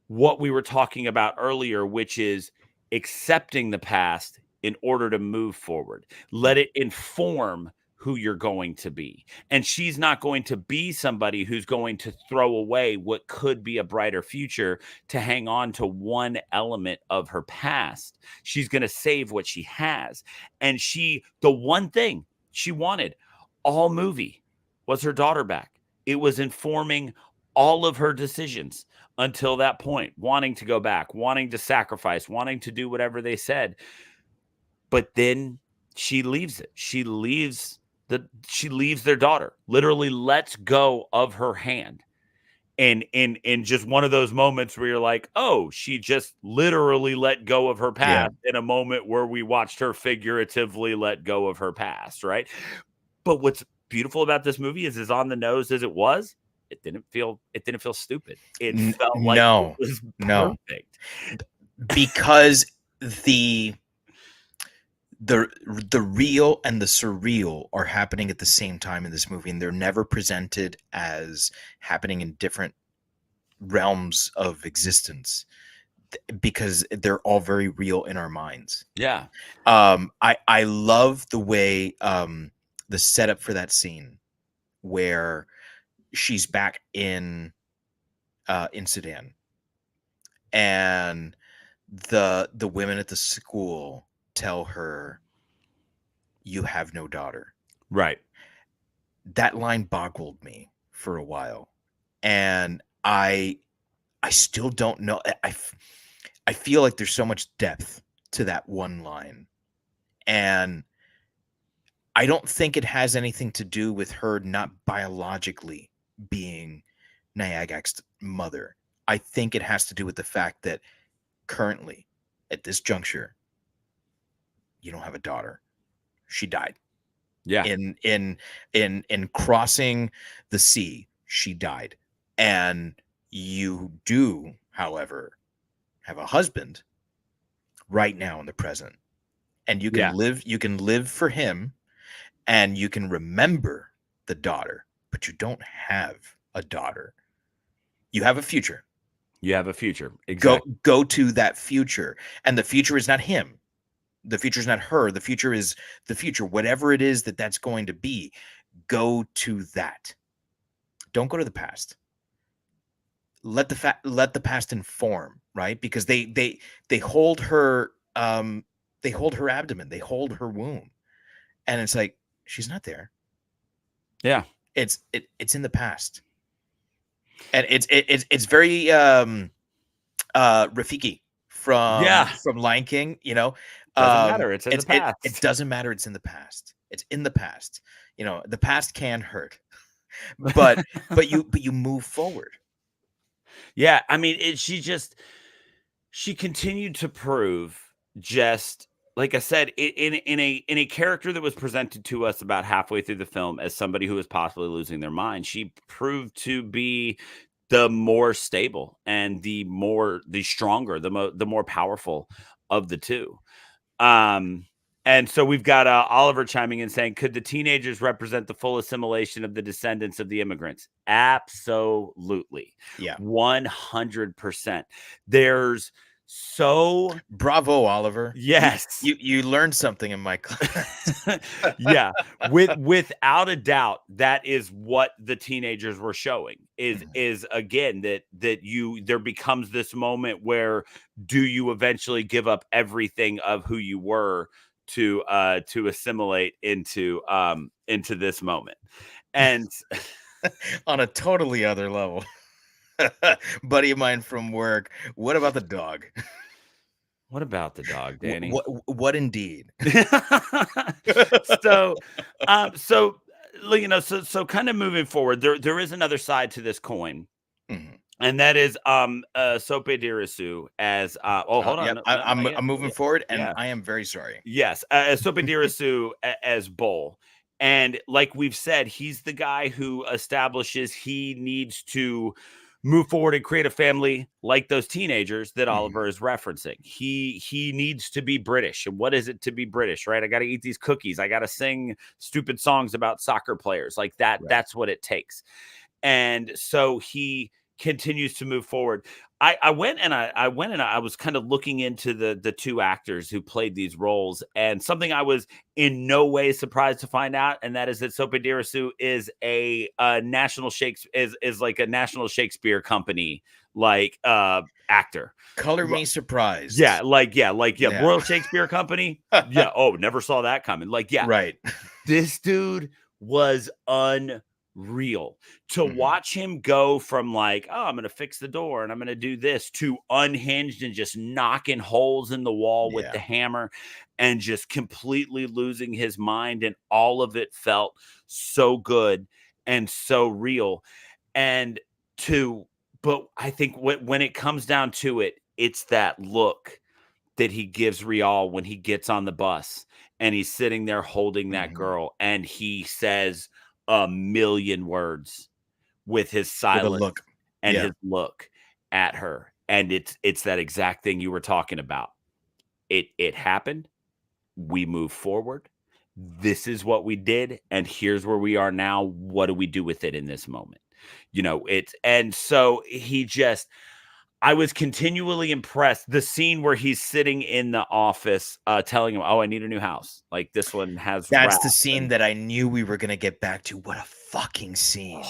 what we were talking about earlier, which is accepting the past in order to move forward. Let it inform who you're going to be. And she's not going to be somebody who's going to throw away what could be a brighter future to hang on to one element of her past. She's going to save what she has. And the one thing she wanted all movie was her daughter back. It was informing all of her decisions until that point, wanting to go back, wanting to sacrifice, wanting to do whatever they said. but then she leaves it. She leaves their daughter, literally lets go of her hand. And in just one of those moments where you're like, oh, she just literally let go of her past in a moment where we watched her figuratively let go of her past, right? But what's beautiful about this movie is as on the nose as it was, it didn't feel stupid. It felt like it was perfect. Because the real and the surreal are happening at the same time in this movie, and they're never presented as happening in different realms of existence, because they're all very real in our minds. Yeah. I love the way the setup for that scene where she's back in Sudan, and the women at the school tell her, you have no daughter. Right. That line boggled me for a while, and I still don't know. I feel like there's so much depth to that one line, and I don't think it has anything to do with her not biologically being Nyagak's mother. I think it has to do with the fact that currently, at this juncture, you don't have a daughter. She died. Yeah. In crossing the sea, she died. And you do, however, have a husband right now in the present. And you can live for him, and you can remember the daughter, but you don't have a daughter. You have a future. You have a future. Exactly. Go to that future. And the future is not him. The future is not her. The future is the future. Whatever it is that's going to be, go to that. Don't go to the past. Let the past inform, right? Because they hold her they hold her abdomen, they hold her womb, and it's like she's not there. Yeah, it's in the past, and it's very Rafiki from Lion King, you know. Doesn't matter. It's in the past. It doesn't matter. It's in the past. It's in the past. You know, the past can hurt, but you move forward. Yeah, I mean, she continued to prove, just like I said, in a character that was presented to us about halfway through the film as somebody who was possibly losing their mind. She proved to be the more stable and the stronger, the more powerful of the two. And so we've got Oliver chiming in saying, could the teenagers represent the full assimilation of the descendants of the immigrants? Absolutely. Yeah. 100%. There's bravo, Oliver. Yes. You learned something in my class. Yeah. Without a doubt, that is what the teenagers were showing is again, that there becomes this moment where do you eventually give up everything of who you were to assimilate into this moment. And on a totally other level, buddy of mine from work, what about the dog? What about the dog, Danny? What indeed? So you know, so kind of moving forward, there is another side to this coin. Mm-hmm. And that is Sope Dirisu as hold on. Yeah, I'm moving forward, and I am very sorry. Yes, Sope Dirisu as Bull. And like we've said, he's the guy who establishes he needs to move forward and create a family like those teenagers that Oliver is referencing. He needs to be British. And what is it to be British, right? I got to eat these cookies. I got to sing stupid songs about soccer players like that. Right. That's what it takes. And so he continues to move forward. I went and I was kind of looking into the two actors who played these roles, and something I was in no way surprised to find out, and that is that Sope Dirisu is a national Shakespeare is like a national Shakespeare company like actor. Color me surprised. Yeah, Royal Shakespeare Company. Yeah. Oh, never saw that coming. Like, yeah, right. This dude was unreal. real. To watch him go from like, oh, I'm going to fix the door and I'm going to do this, to unhinged and just knocking holes in the wall with the hammer and just completely losing his mind. And all of it felt so good and so real. And but I think when it comes down to it, it's that look that he gives Rial when he gets on the bus and he's sitting there holding that girl and he says a million words with his silence look. and his look at her. And it's that exact thing you were talking about. It happened. We move forward. This is what we did. And here's where we are now. What do we do with it in this moment? And so I was continually impressed. The scene where he's sitting in the office, telling him, "Oh, I need a new house. Like this one has." That's the scene that I knew we were gonna get back to. What a fucking scene!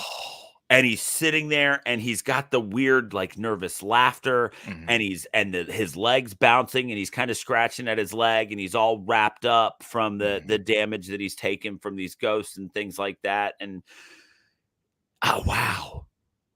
And he's sitting there, and he's got the weird, like, nervous laughter, and his legs bouncing, and he's kind of scratching at his leg, and he's all wrapped up from the damage that he's taken from these ghosts and things like that. And oh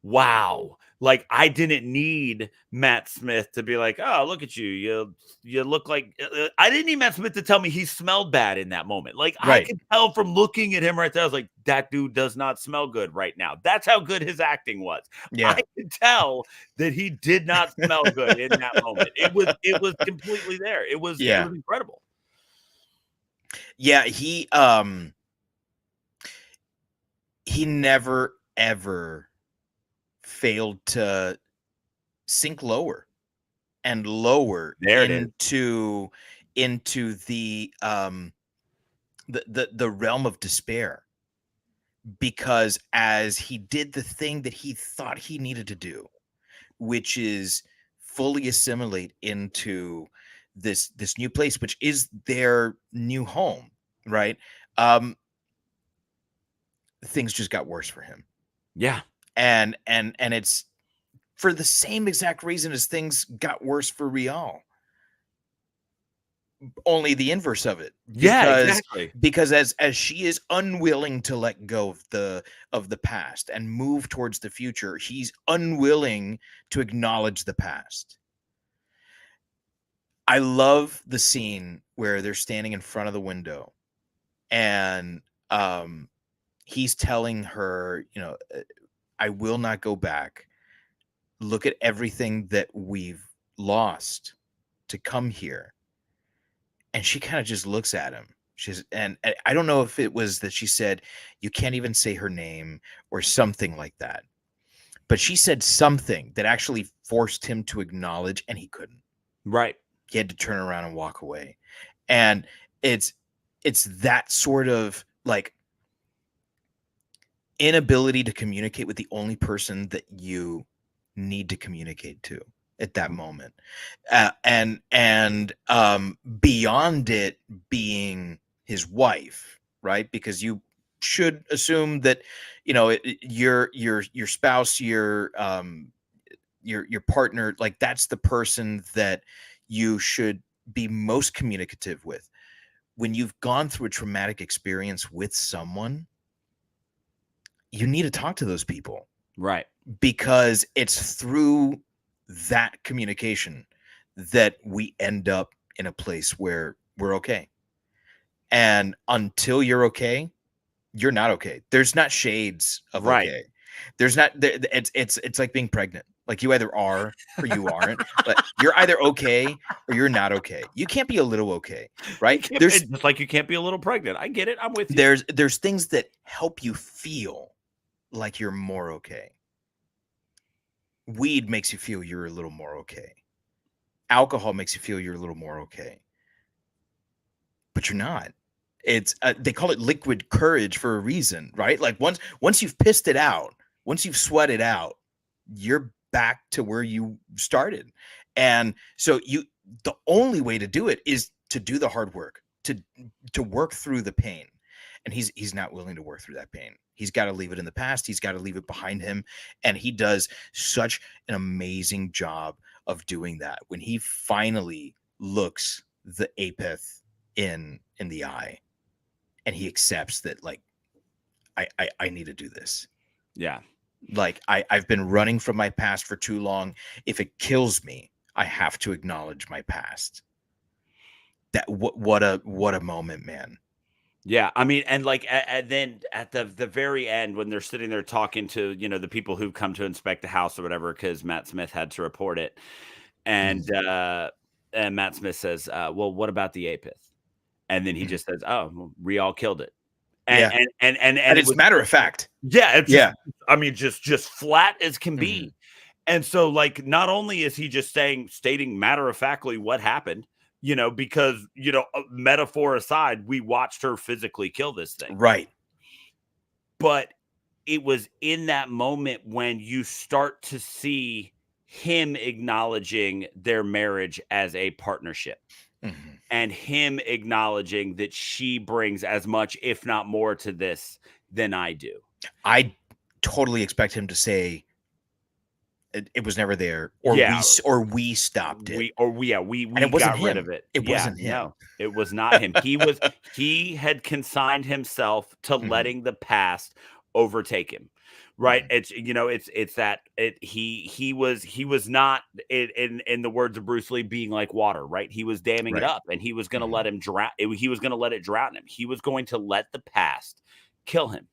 wow. Like, I didn't need Matt Smith to be like, oh, look at you. You look like I didn't need Matt Smith to tell me he smelled bad in that moment. Like, I could tell from looking at him right there. I was like, that dude does not smell good right now. That's how good his acting was. Yeah. I could tell that he did not smell good in that moment. It was completely there. It was incredible. Yeah, he never ever failed to sink lower and lower into the realm of despair, because as he did the thing that he thought he needed to do, which is fully assimilate into this new place, which is their new home, right? Things just got worse for him. Yeah. And it's for the same exact reason as things got worse for Rial. Only the inverse of it. Exactly. Because as she is unwilling to let go of the past and move towards the future, he's unwilling to acknowledge the past. I love the scene where they're standing in front of the window and he's telling her, I will not go back. Look at everything that we've lost to come here. And she kind of just looks at him. And I don't know if it was that she said, you can't even say her name or something like that. But she said something that actually forced him to acknowledge, and he couldn't. Right. He had to turn around and walk away. And it's that sort of like inability to communicate with the only person that you need to communicate to at that moment, and beyond it being his wife, right? Because you should assume that your spouse, your partner, like that's the person that you should be most communicative with. When you've gone through a traumatic experience with someone, you need to talk to those people. Right. Because it's through that communication that we end up in a place where we're okay. And until you're okay, you're not okay. There's not shades of okay. There's not, it's like being pregnant. Like you either are or you aren't. But you're either okay or you're not okay. You can't be a little okay, right? There's just like you can't be a little pregnant. I get it. I'm with you. There's things that help you feel like you're more okay. Weed makes you feel you're a little more okay. Alcohol makes you feel you're a little more okay. But you're not. It's they call it liquid courage for a reason, right? Like once you've pissed it out, once you've sweated out, you're back to where you started. And so the only way to do it is to do the hard work, to work through the pain. And he's not willing to work through that pain. He's got to leave it in the past. He's got to leave it behind him. And he does such an amazing job of doing that. When he finally looks the Apeth in the eye and he accepts that, like, I need to do this. Yeah. Like I've been running from my past for too long. If it kills me, I have to acknowledge my past. That what a moment, man. Yeah, I mean, and like, and then at the very end, when they're sitting there talking to, you know, the people who've come to inspect the house or whatever, because Matt Smith had to report it, and Matt Smith says, "Well, what about the apith?" And then he just says, "Oh, well, Rial killed it," Yeah. and And it it's was matter of fact. yeah, it's Yeah. just, I mean, just flat as can be. And so, like, not only is he just stating matter of factly what happened, you know, because, you know, metaphor aside, we watched her physically kill this thing. Right. But it was in that moment when you start to see him acknowledging their marriage as a partnership and him acknowledging that she brings as much, if not more, to this than I do. I totally expect him to say it was never there, or Yeah. we stopped it. We And it wasn't got rid him. of it. It Yeah, wasn't him. no, it was not him. He had consigned himself to letting the past overtake him. Right? It's, you know, it's that he was not, in the words of Bruce Lee, being like water, right? He was damming it Right. up, and he was going to let him drown. He was going to let it drown him. He was going to let the past kill him.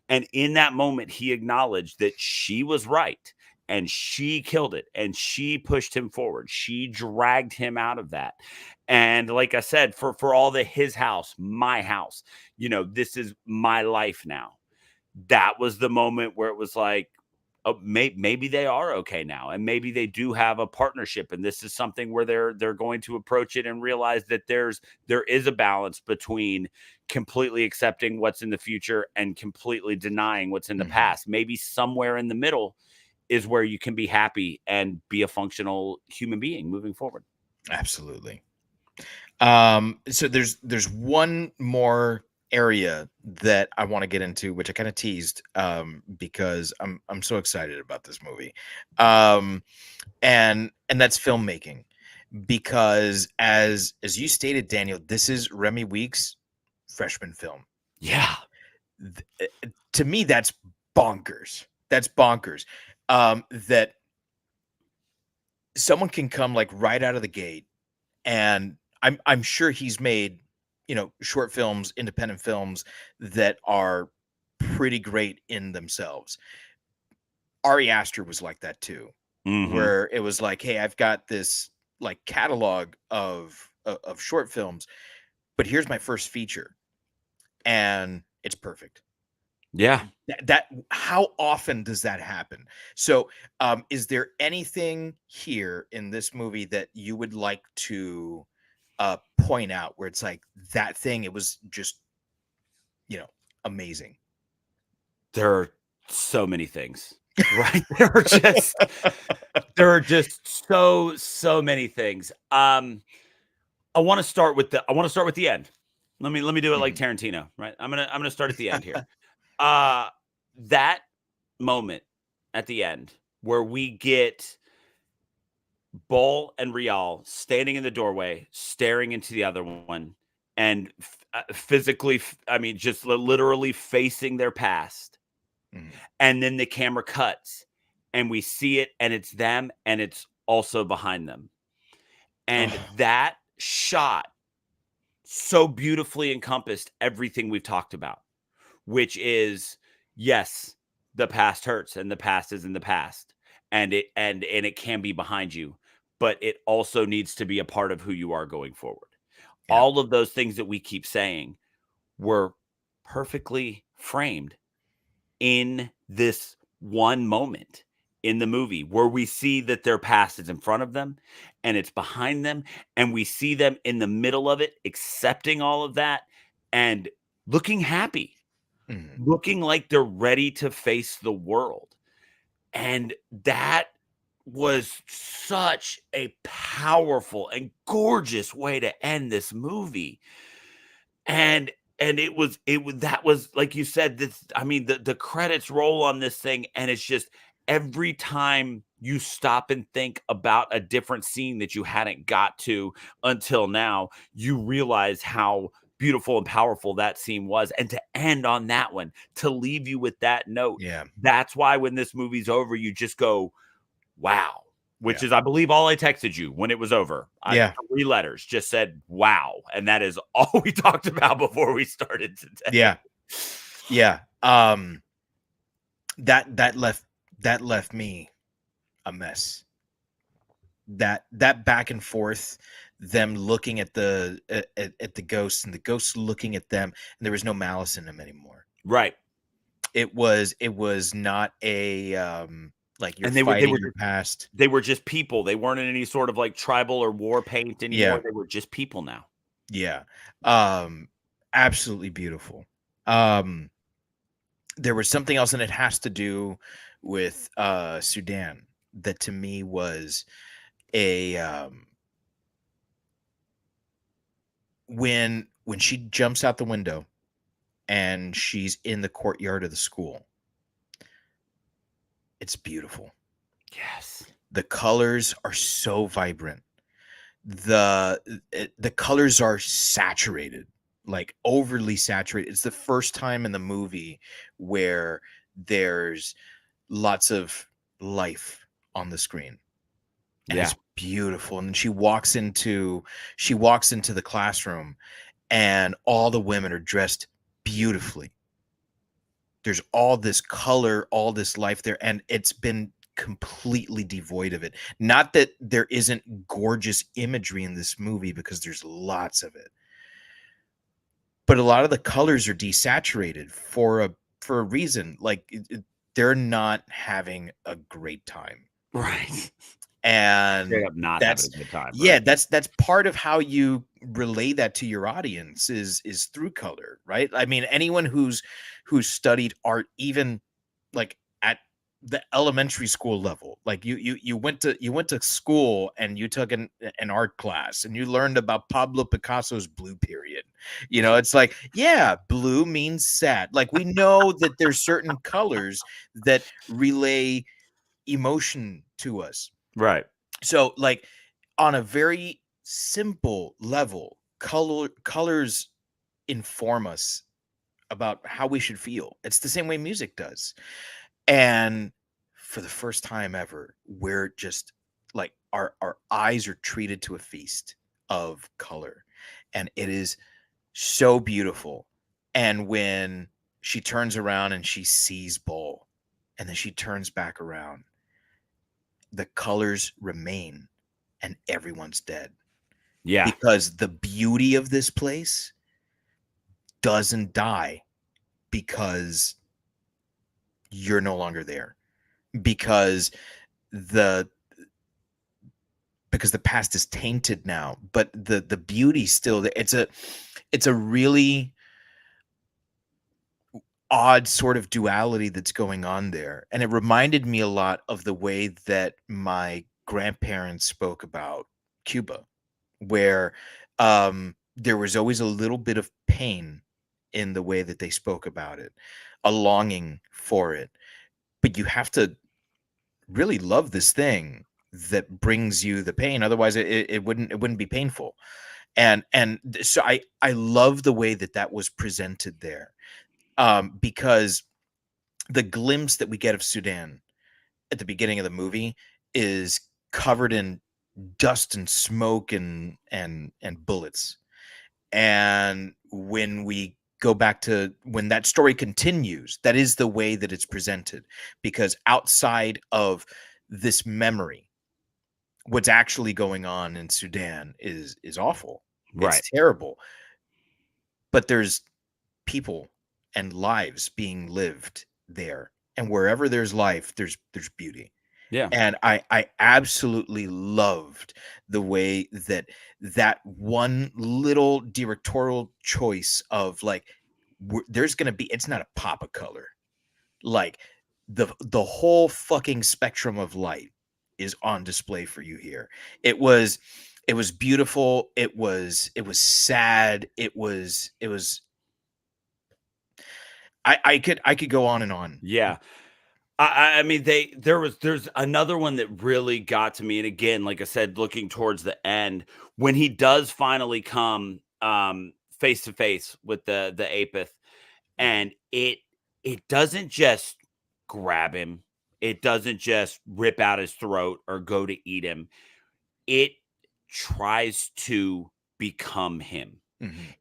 And in that moment, he acknowledged that she was right. And she killed it, and she pushed him forward. She dragged him out of that. And like I said, for all the his house, my house, you know, this is my life now. That was the moment where it was like, oh, maybe they are okay now, and maybe they do have a partnership, and this is something where they're going to approach it and realize that there is a balance between completely accepting what's in the future and completely denying what's in the past. Maybe somewhere in the middle is where you can be happy and be a functional human being moving forward. Absolutely. So there's one more area that I want to get into, which I kind of teased, because I'm so excited about this movie. And that's filmmaking, because as you stated, Daniel, this is Remy Week's freshman film. Yeah. To me, that's bonkers. That's bonkers. That someone can come like right out of the gate, and I'm sure he's made, you know, short films, independent films that are pretty great in themselves. Ari Aster was like that too, where it was like, hey, I've got this like catalog of short films, but here's my first feature, and it's perfect. Yeah. That how often does that happen? So is there anything here in this movie that you would like to point out where it's like that thing, it was just, you know, amazing? There are so many things, right? there are just so many things. I want to start with the end. Let me do it like Tarantino, right? I'm gonna start at the end here. That moment at the end where we get Bull and Rial standing in the doorway, staring into the other one, and physically, I mean, just literally facing their past. And then the camera cuts, and we see it, and it's them, and it's also behind them. And that shot so beautifully encompassed everything we've talked about, which is, yes, the past hurts, and the past is in the past, and it can be behind you, but it also needs to be a part of who you are going forward. Yeah. All of those things that we keep saying were perfectly framed in this one moment in the movie where we see that their past is in front of them and it's behind them, and we see them in the middle of it, accepting all of that and looking happy. Looking like they're ready to face the world. And that was such a powerful and gorgeous way to end this movie. And that was like you said, this, I mean, the credits roll on this thing, and it's just every time you stop and think about a different scene that you hadn't got to until now, you realize how beautiful and powerful that scene was. And to end on that one, to leave you with that note. Yeah. That's why when this movie's over, you just go, wow. Which is, I believe, all I texted you when it was over. 3 letters just said, wow. And that is all we talked about before we started today. Yeah. Yeah. That left me a mess. That back and forth, them looking at the ghosts and the ghosts looking at them, and there was no malice in them anymore. Right. It was not a like you're they fighting were your past. They were just people. They weren't in any sort of like tribal or war paint anymore. Yeah. They were just people now. Yeah. Absolutely beautiful. There was something else, and it has to do with Sudan, that to me was a when she jumps out the window and she's in the courtyard of the school. It's beautiful. Yes. The colors are so vibrant. The colors are saturated, like overly saturated. It's the first time in the movie where there's lots of life on the screen. And it's beautiful. And she walks into the classroom, and all the women are dressed beautifully. There's all this color, all this life there, and it's been completely devoid of it. Not that there isn't gorgeous imagery in this movie, because there's lots of it, but a lot of the colors are desaturated for a reason. Like they're not having a great time, right? And not having a good time. Yeah, that's part of how you relay that to your audience is through color, right? I mean, anyone who's studied art, even like at the elementary school level, like you went to school and you took an art class and you learned about Pablo Picasso's blue period. You know, it's like, yeah, blue means sad. Like we know that there's certain colors that relay emotion to us. Right. So like on a very simple level, colors inform us about how we should feel. It's the same way music does. And for the first time ever, we're just like our eyes are treated to a feast of color. And it is so beautiful. And when she turns around and she sees Bull, and then she turns back around, the colors remain and everyone's dead. Yeah. Because the beauty of this place doesn't die because you're no longer there. Because the past is tainted now, but the beauty still, it's a really odd sort of duality that's going on there. And it reminded me a lot of the way that my grandparents spoke about Cuba, where there was always a little bit of pain in the way that they spoke about it, a longing for it. But you have to really love this thing that brings you the pain. Otherwise it wouldn't be painful. And so I love the way that was presented there. Because the glimpse that we get of Sudan at the beginning of the movie is covered in dust and smoke and bullets. And when we go back to when that story continues, that is the way that it's presented, because outside of this memory, what's actually going on in Sudan is awful. Right. It's terrible. But there's people and lives being lived there, and wherever there's life, there's beauty. Yeah. And I absolutely loved the way that one little directorial choice of like, there's gonna be, it's not a pop of color, like the whole fucking spectrum of light is on display for you here. It was beautiful. It was sad. It was I could go on and on. Yeah. I mean, there's another one that really got to me. And again, like I said, looking towards the end, when he does finally come face to face with the apith, and it doesn't just grab him. It doesn't just rip out his throat or go to eat him. It tries to become him.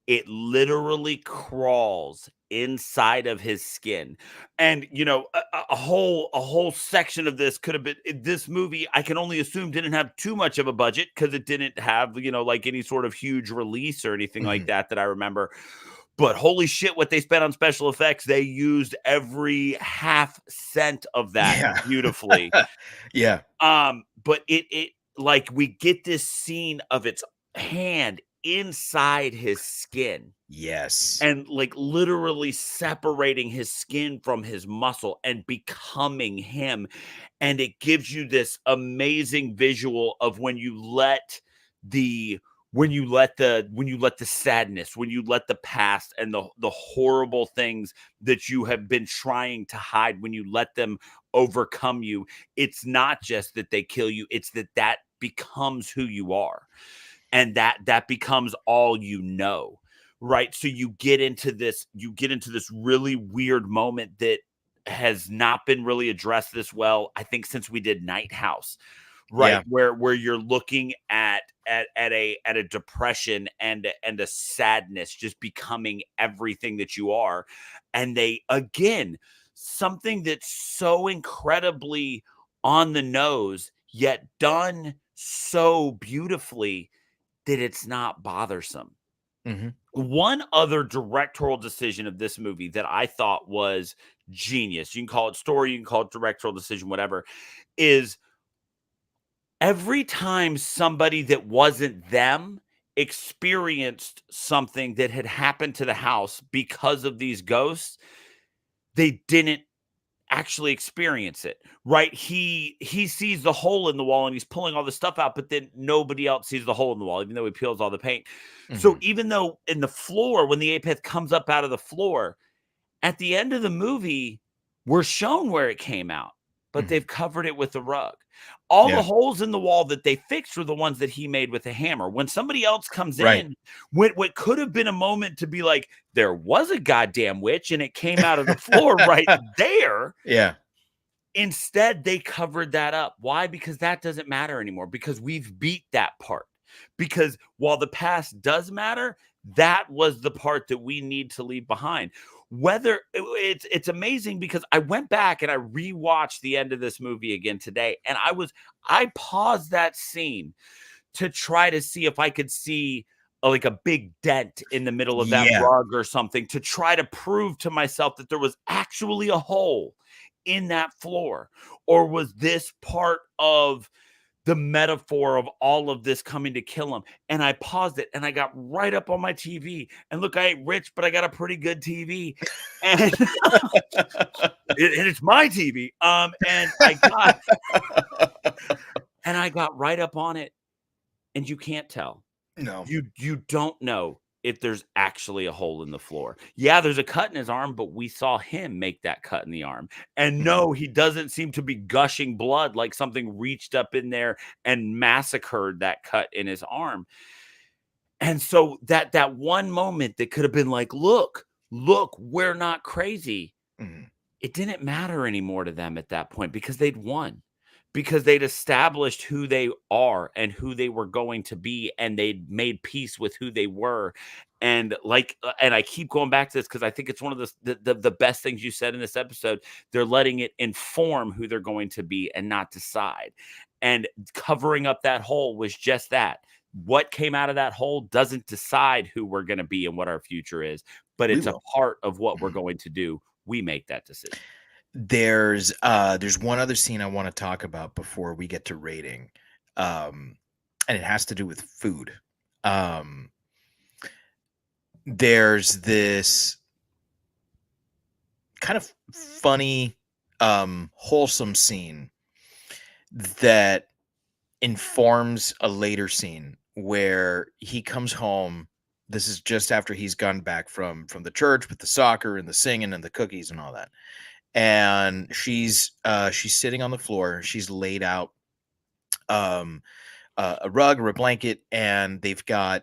It literally crawls inside of his skin. And a whole section of this could have been, this movie I can only assume didn't have too much of a budget, because it didn't have like any sort of huge release or anything like that I remember. But holy shit, what they spent on special effects. They used every half cent of that beautifully. Yeah. But it like, we get this scene of its hand inside his skin. Yes. And like literally separating his skin from his muscle and becoming him. And it gives you this amazing visual of when you let the sadness, when you let the past and the horrible things that you have been trying to hide, when you let them overcome you, it's not just that they kill you, it's that becomes who you are. And that becomes all you know, right? So you get into this really weird moment that has not been really addressed this well, I think, since we did Night House, right? Yeah. Where you're looking at a depression and a sadness just becoming everything that you are. And they, again, something that's so incredibly on the nose, yet done so beautifully that it's not bothersome. One other directorial decision of this movie that I thought was genius, you can call it story, you can call it directorial decision, whatever, is every time somebody that wasn't them experienced something that had happened to the house because of these ghosts, they didn't actually experience it, right? He sees the hole in the wall and he's pulling all the stuff out, but then nobody else sees the hole in the wall, even though he peels all the paint. So even though in the floor, when the apith comes up out of the floor, at the end of the movie, we're shown where it came out, but they've covered it with a rug. All the holes in the wall that they fixed were the ones that he made with a hammer. When somebody else comes in, what could have been a moment to be like, there was a goddamn witch and it came out of the floor right there. Yeah. Instead, they covered that up. Why? Because that doesn't matter anymore, because we've beat that part. Because while the past does matter, that was the part that we need to leave behind. Whether it's amazing, because I went back and I rewatched the end of this movie again today, and I paused that scene to try to see if I could see like a big dent in the middle of that rug or something, to try to prove to myself that there was actually a hole in that floor, or was this part of the metaphor of all of this coming to kill him. And I paused it and I got right up on my TV, and look, I ain't rich, but I got a pretty good TV, and it's my TV. And I got right up on it, and you can't tell. No, you don't know if there's actually a hole in the floor. Yeah, there's a cut in his arm, but we saw him make that cut in the arm. And no, he doesn't seem to be gushing blood like something reached up in there and massacred that cut in his arm. And so that one moment that could have been like, look, we're not crazy. It didn't matter anymore to them at that point, because they'd won. Because they'd established who they are and who they were going to be, and they'd made peace with who they were. And and I keep going back to this because I think it's one of the best things you said in this episode. They're letting it inform who they're going to be and not decide. And covering up that hole was just that. What came out of that hole doesn't decide who we're going to be and what our future is, but it's a part of what we're going to do. We make that decision. There's one other scene I want to talk about before we get to rating, and it has to do with food. There's this kind of funny, wholesome scene that informs a later scene where he comes home. This is just after he's gone back from the church with the soccer and the singing and the cookies and all that. And she's sitting on the floor. She's laid out a rug or a blanket, and they've got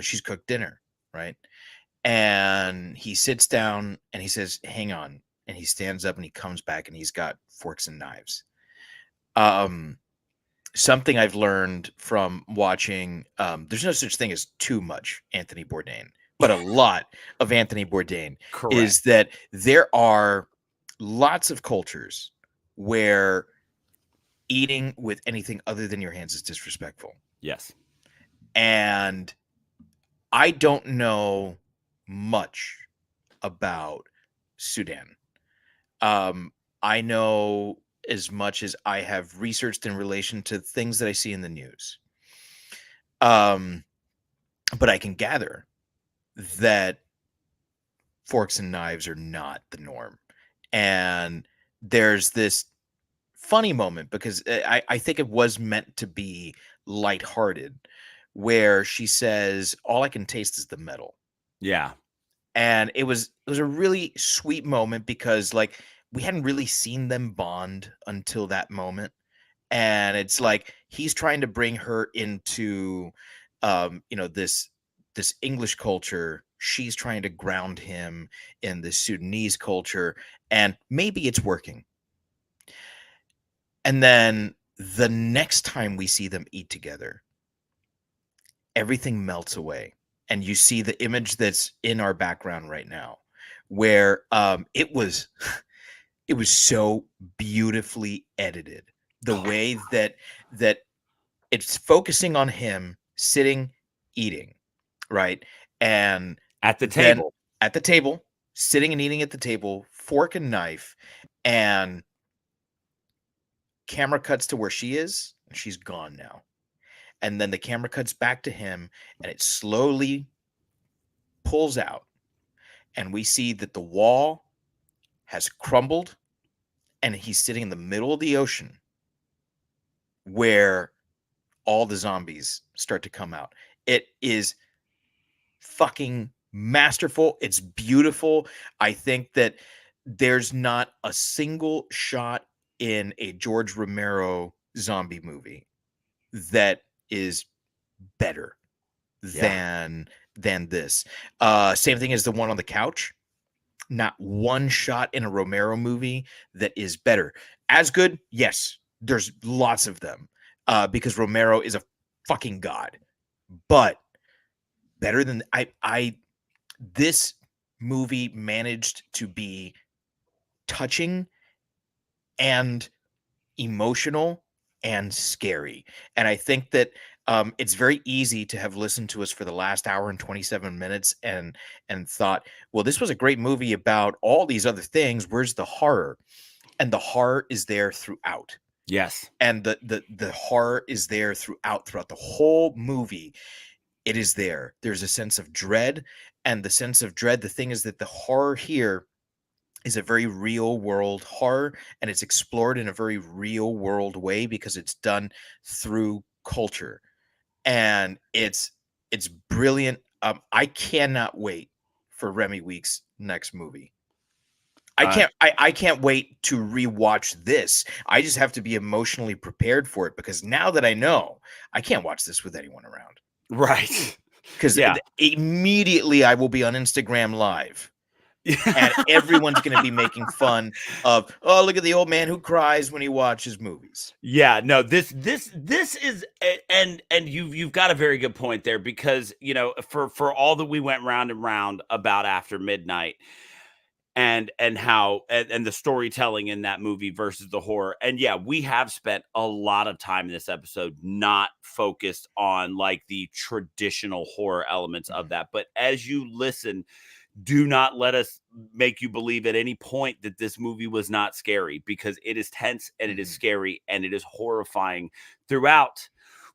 she's cooked dinner, right? And he sits down and he says, hang on. And he stands up and he comes back and he's got forks and knives. Something I've learned from watching, there's no such thing as too much Anthony Bourdain, but a lot of Anthony Bourdain is that there are lots of cultures where eating with anything other than your hands is disrespectful. Yes. And I don't know much about Sudan. I know as much as I have researched in relation to things that I see in the news. But I can gather that forks and knives are not the norm. And there's this funny moment because I think it was meant to be lighthearted, where she says, all I can taste is the metal. Yeah. And it was a really sweet moment because like we hadn't really seen them bond until that moment. And it's like he's trying to bring her into this English culture. She's trying to ground him in the Sudanese culture, and maybe it's working. And then the next time we see them eat together, everything melts away. And you see the image that's in our background right now, where it was so beautifully edited. The way that it's focusing on him sitting, eating, right? And at the table, sitting and eating at the table, fork and knife, and camera cuts to where she is, and she's gone now. And then the camera cuts back to him, and it slowly pulls out. And we see that the wall has crumbled, and he's sitting in the middle of the ocean where all the zombies start to come out. It is fucking masterful. It's beautiful. I think that there's not a single shot in a George Romero zombie movie that is better than this. Same thing as the one on the couch. Not one shot in a Romero movie that is better. As good, yes, there's lots of them, because Romero is a fucking god. But better than this movie managed to be touching and emotional and scary. And I think that it's very easy to have listened to us for the last hour and 27 minutes and thought, well, this was a great movie about all these other things. Where's the horror? And the horror is there throughout. Yes. And the horror is there throughout the whole movie. It is there. There's a sense of dread, and the sense of dread, the thing is that the horror here is a very real world horror, and it's explored in a very real world way because it's done through culture, and it's brilliant. I cannot wait for Remy Week's next movie. I can't wait to rewatch this. I just have to be emotionally prepared for it, because now that I know, I can't watch this with anyone around. Right. Because immediately I will be on Instagram Live. And everyone's going to be making fun of, oh, look at the old man who cries when he watches movies. Yeah, no, this is, and you've got a very good point there, because, you know, for all that we went round and round about After Midnight and how and the storytelling in that movie versus the horror. And yeah, we have spent a lot of time in this episode not focused on like the traditional horror elements of that. But as you listen, do not let us make you believe at any point that this movie was not scary, because it is tense and it is scary and it is horrifying throughout,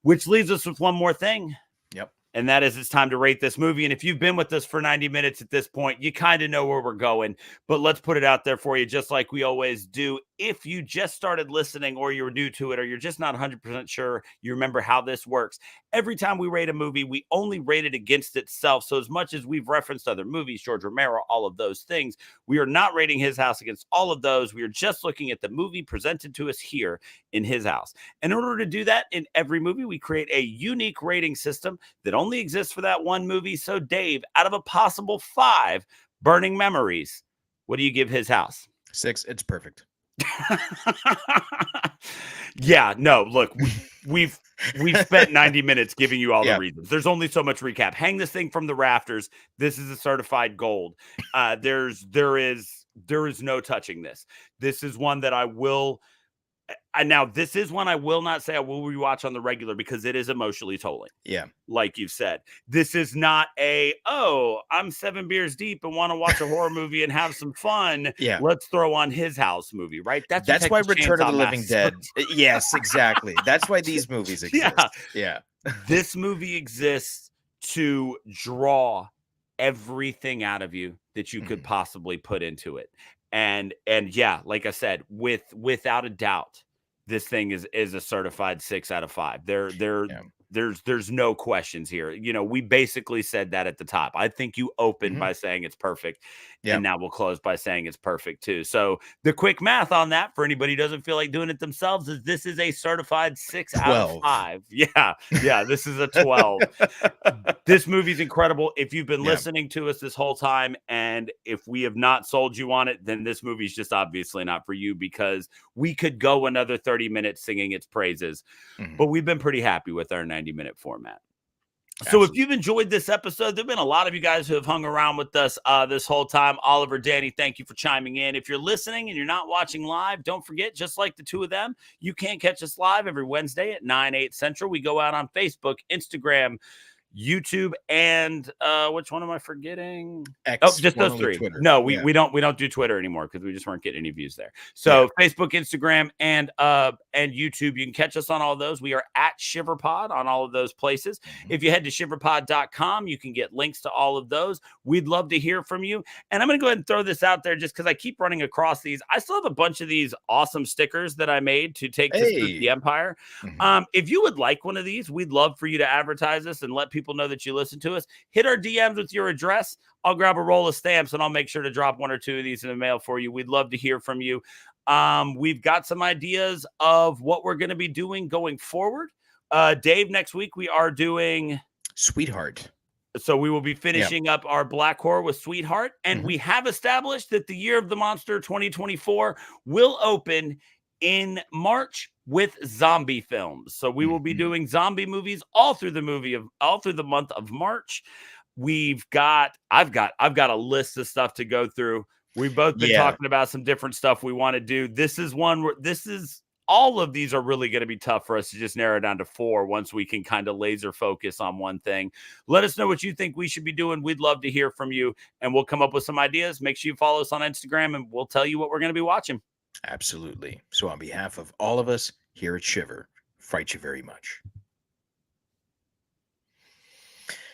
which leaves us with one more thing. Yep. And that is, it's time to rate this movie. And if you've been with us for 90 minutes at this point, you kind of know where we're going, but let's put it out there for you, just like we always do. if you just started listening or you're new to it or you're just not 100% sure you remember how this works, every time we rate a movie, we only rate it against itself. So as much as we've referenced other movies, George Romero, all of those things, we are not rating his house against all of those. We are just looking at the movie presented to us here in his house. And in order to do that in every movie, we create a unique rating system that only exists for that one movie. So Dave, out of a possible 5 burning memories, what do you give his house? 6. It's perfect. Yeah, no, look, we've spent 90 minutes giving you all the reasons. There's only so much recap. Hang this thing from the rafters. This is a certified gold. There is no touching this. This is one that I will. Now, this is one I will not say I will rewatch on the regular because it is emotionally tolling. Yeah. Like you've said. This is not I'm 7 beers deep and want to watch a horror movie and have some fun. Yeah. Let's throw on his house movie, right? That's why Return of the Living Dead. Yes, exactly. That's why these movies exist. Yeah. This movie exists to draw everything out of you that you could possibly put into it. And yeah, like I said, without a doubt, this thing is a certified 6 out of 5. There's no questions here. You know, we basically said that at the top. I think you opened by saying it's perfect. And now we'll close by saying it's perfect too. So the quick math on that for anybody who doesn't feel like doing it themselves is this is a certified 6 out of 5. Yeah. This is a 12. This movie's incredible. If you've been listening to us this whole time, and if we have not sold you on it, then this movie's just obviously not for you, because we could go another 30 minutes singing its praises. But we've been pretty happy with our 90-minute format. So if you've enjoyed this episode, there have been a lot of you guys who have hung around with us this whole time. Oliver, Danny, thank you for chiming in. If you're listening and you're not watching live, don't forget, just like the two of them, you can catch us live every Wednesday at 9/8 Central. We go out on Facebook, Instagram, YouTube, and which one am I forgetting? X, just those 3. Twitter. No, we don't do Twitter anymore because we just weren't getting any views there. So Facebook, Instagram, and YouTube. You can catch us on all of those. We are at ShiverPod on all of those places. If you head to shiverpod.com, you can get links to all of those. We'd love to hear from you. And I'm going to go ahead and throw this out there just because I keep running across these. I still have a bunch of these awesome stickers that I made to take to the Empire. If you would like one of these, we'd love for you to advertise us and let people know that you listen to us. Hit our DMs with your address. I'll grab a roll of stamps and I'll make sure to drop 1 or 2 of these in the mail for you. We'd love to hear from you. We've got some ideas of what we're going to be doing going forward. Dave, next week we are doing Sweetheart. So we will be finishing up our Black Horror with Sweetheart. And we have established that the Year of the Monster 2024 will open in March with zombie films. So we will be doing zombie movies all through the month of March. I've got a list of stuff to go through. We've both been talking about some different stuff we want to do. This is one where all of these are really going to be tough for us to just narrow down to 4 once we can kind of laser focus on one thing. Let us know what you think we should be doing. We'd love to hear from you, and we'll come up with some ideas. Make sure you follow us on Instagram, and we'll tell you what we're going to be watching. Absolutely. So on behalf of all of us here at Shiver, fight you very much.